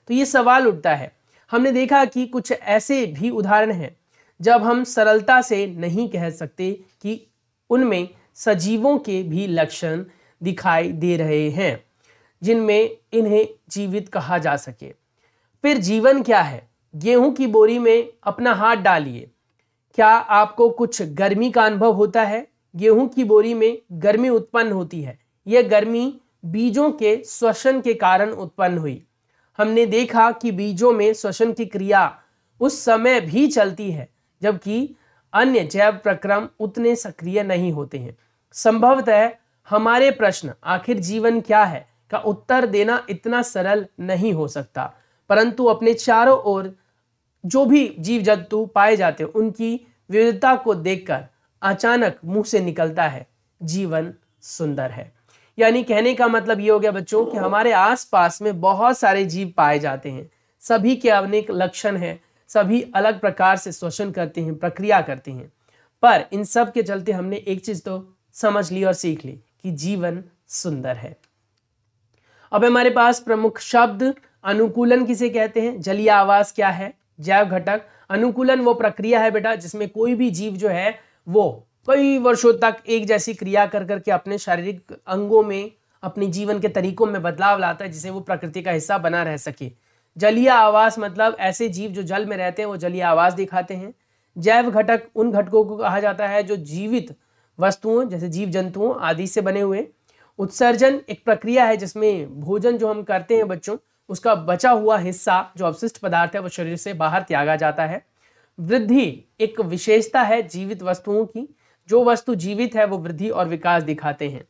तो ये सवाल उठता है। हमने देखा कि कुछ ऐसे भी उदाहरण हैं जब हम सरलता से नहीं कह सकते कि उनमें सजीवों के भी लक्षण दिखाई दे रहे हैं जिनमें इन्हें जीवित कहा जा सके। फिर जीवन क्या है? गेहूं की बोरी में अपना हाथ डालिए, क्या आपको कुछ गर्मी का अनुभव होता है? गेहूं की बोरी में गर्मी उत्पन्न होती है। यह गर्मी बीजों के श्वसन के कारण उत्पन्न हुई। हमने देखा कि बीजों में श्वसन की क्रिया उस समय भी चलती है जबकि अन्य जैव प्रक्रम उतने सक्रिय नहीं होते हैं। संभवतः हमारे प्रश्न आखिर जीवन क्या है का उत्तर देना इतना सरल नहीं हो सकता, परंतु अपने चारों ओर जो भी जीव जंतु पाए जाते हैं उनकी विविधता को देखकर अचानक मुंह से निकलता है, जीवन सुंदर है। यानी कहने का मतलब ये हो गया बच्चों कि हमारे आसपास में बहुत सारे जीव पाए जाते हैं, सभी के अनेक लक्षण हैं, सभी अलग प्रकार से श्वसन करते हैं, प्रक्रिया करते हैं, पर इन सब के चलते हमने एक चीज तो समझ ली और सीख ली कि जीवन सुंदर है। अब हमारे पास प्रमुख शब्द, अनुकूलन किसे कहते हैं? जलीय आवास क्या है? जैव घटक। अनुकूलन वो प्रक्रिया है बेटा जिसमें कोई भी जीव जो है वो कई वर्षों तक एक जैसी क्रिया कर करके अपने शारीरिक अंगों में, अपने जीवन के तरीकों में बदलाव लाता है जिससे वो प्रकृति का हिस्सा बना रह सके। जलीय आवास मतलब ऐसे जीव जो जल में रहते हैं वो जलीय आवास दिखाते हैं। जैव घटक उन घटकों को कहा जाता है जो जीवित वस्तुओं जैसे जीव जंतुओं आदि से बने हुए। उत्सर्जन एक प्रक्रिया है जिसमें भोजन जो हम करते हैं बच्चों, उसका बचा हुआ हिस्सा जो अवशिष्ट पदार्थ है वो शरीर से बाहर त्यागा जाता है। वृद्धि एक विशेषता है जीवित वस्तुओं की, जो वस्तु जीवित है वो वृद्धि और विकास दिखाते हैं।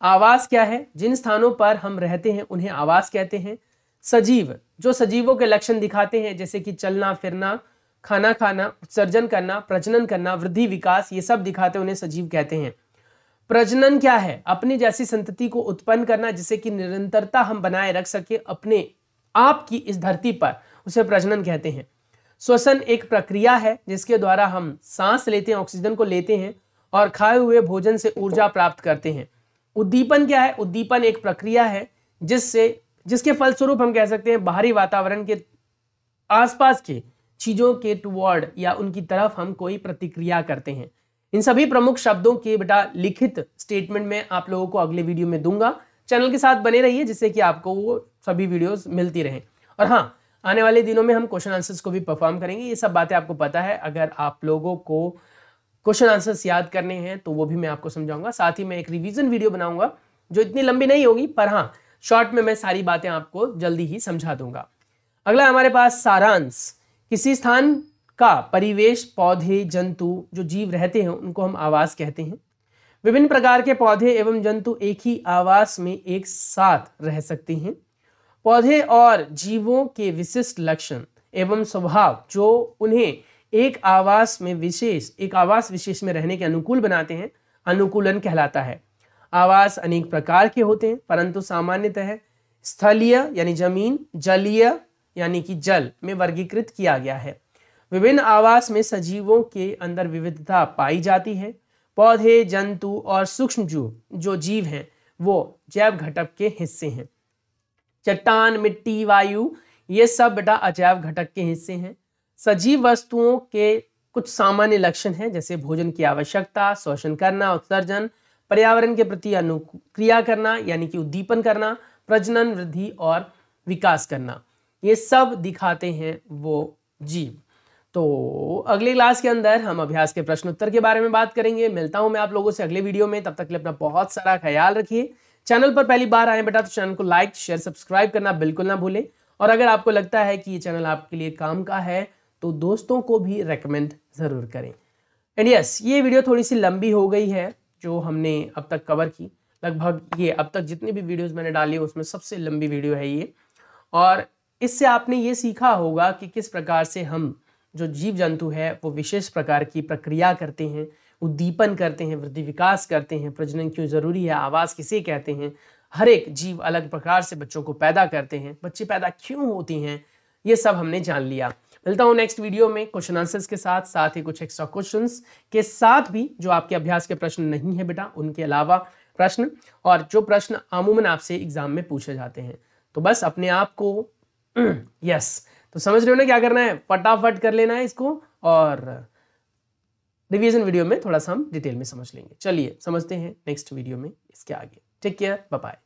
आवास क्या है? जिन स्थानों पर हम रहते हैं उन्हें आवास कहते हैं। सजीव जो सजीवों के लक्षण दिखाते हैं जैसे कि चलना फिरना, खाना खाना, उत्सर्जन करना, प्रजनन करना, वृद्धि विकास, ये सब दिखाते हैं, उन्हें सजीव कहते हैं। प्रजनन क्या है? अपनी जैसी संतति को उत्पन्न करना जिससे कि निरंतरता हम बनाए रख सके अपने आप की इस धरती पर, उसे प्रजनन कहते हैं। श्वसन एक प्रक्रिया है जिसके द्वारा हम सांस लेते हैं, ऑक्सीजन को लेते हैं और खाए हुए भोजन से ऊर्जा प्राप्त करते हैं। उद्दीपन क्या है? उद्दीपन एक प्रक्रिया है जिसके फलस्वरूप हम कह सकते हैं बाहरी वातावरण के आसपास के चीजों के टुवर्ड या उनकी तरफ हम कोई प्रतिक्रिया करते हैं। इन सभी प्रमुख शब्दों के बेटा लिखित स्टेटमेंट में आप लोगों को अगले वीडियो में दूंगा। चैनल के साथ बने रहिए जिससे कि आपको वो सभी वीडियोस मिलती रहें। और हाँ, आने वाले दिनों में हम क्वेश्चन आंसर्स को भी परफॉर्म करेंगे। ये सब बातें आपको पता है। अगर आप लोगों को क्वेश्चन आंसर्स याद करने हैं तो वो भी मैं आपको समझाऊंगा। साथ ही मैं एक रिवीजन वीडियो बनाऊंगा जो इतनी लंबी नहीं होगी, पर हाँ शॉर्ट में मैं सारी बातें आपको जल्दी ही समझा दूंगा। अगला हमारे पास सारांश। किसी स्थान का परिवेश, पौधे, जंतु जो जीव रहते हैं उनको हम आवास कहते हैं। विभिन्न प्रकार के पौधे एवं जंतु एक ही आवास में एक साथ रह सकते हैं। पौधे और जीवों के विशिष्ट लक्षण एवं स्वभाव जो उन्हें एक आवास विशेष में रहने के अनुकूल बनाते हैं, अनुकूलन कहलाता है। आवास अनेक प्रकार के होते हैं, परंतु सामान्यतः स्थलीय यानी जमीन, जलीय यानी कि जल में वर्गीकृत किया गया है। विभिन्न आवास में सजीवों के अंदर विविधता पाई जाती है। पौधे, जंतु और सूक्ष्म जो जीव हैं वो जैव घटक के हिस्से हैं। चट्टान, मिट्टी, वायु ये सब बेटा अजैव घटक के हिस्से हैं। सजीव वस्तुओं के कुछ सामान्य लक्षण हैं, जैसे भोजन की आवश्यकता, श्वसन करना, उत्सर्जन, पर्यावरण के प्रति अनुक्रिया करना यानी कि उद्दीपन करना, प्रजनन, वृद्धि और विकास करना, ये सब दिखाते हैं वो जीव। तो अगले क्लास के अंदर हम अभ्यास के प्रश्न उत्तर के बारे में बात करेंगे। मिलता हूं मैं आप लोगों से अगले वीडियो में, तब तक के लिए अपना बहुत सारा ख्याल रखिए। चैनल पर पहली बार आए बेटा तो चैनल को लाइक, शेयर, सब्सक्राइब करना बिल्कुल ना भूलें। और अगर आपको लगता है कि ये चैनल आपके लिए काम का है तो दोस्तों को भी रेकमेंड जरूर करें। एंड यस, ये वीडियो थोड़ी सी लंबी हो गई है जो हमने अब तक कवर की। लगभग ये अब तक जितनी भी वीडियोस मैंने डाली उसमें सबसे लंबी वीडियो है ये। और इससे आपने ये सीखा होगा कि किस प्रकार से हम जो जीव जंतु है वो विशेष प्रकार की प्रक्रिया करते हैं, उद्दीपन करते हैं, वृद्धि विकास करते हैं, प्रजनन क्यों जरूरी है, आवास किसे कहते हैं, हर एक जीव अलग प्रकार से बच्चों को पैदा करते हैं, बच्चे पैदा क्यों होती हैं, ये सब हमने जान लिया। मिलता हूँ नेक्स्ट वीडियो में क्वेश्चन आंसर्स के साथ ही कुछ एक्स्ट्रा क्वेश्चंस के साथ भी जो आपके अभ्यास के प्रश्न नहीं है बेटा, उनके अलावा प्रश्न और जो प्रश्न अमूमन आपसे एग्जाम में पूछे जाते हैं। तो बस अपने आप को यस तो समझ रहे हो ना क्या करना है, फटाफट कर लेना है इसको और रिवीजन वीडियो में थोड़ा सा हम डिटेल में समझ लेंगे। चलिए समझते हैं नेक्स्ट वीडियो में इसके आगे। Take care, bye bye.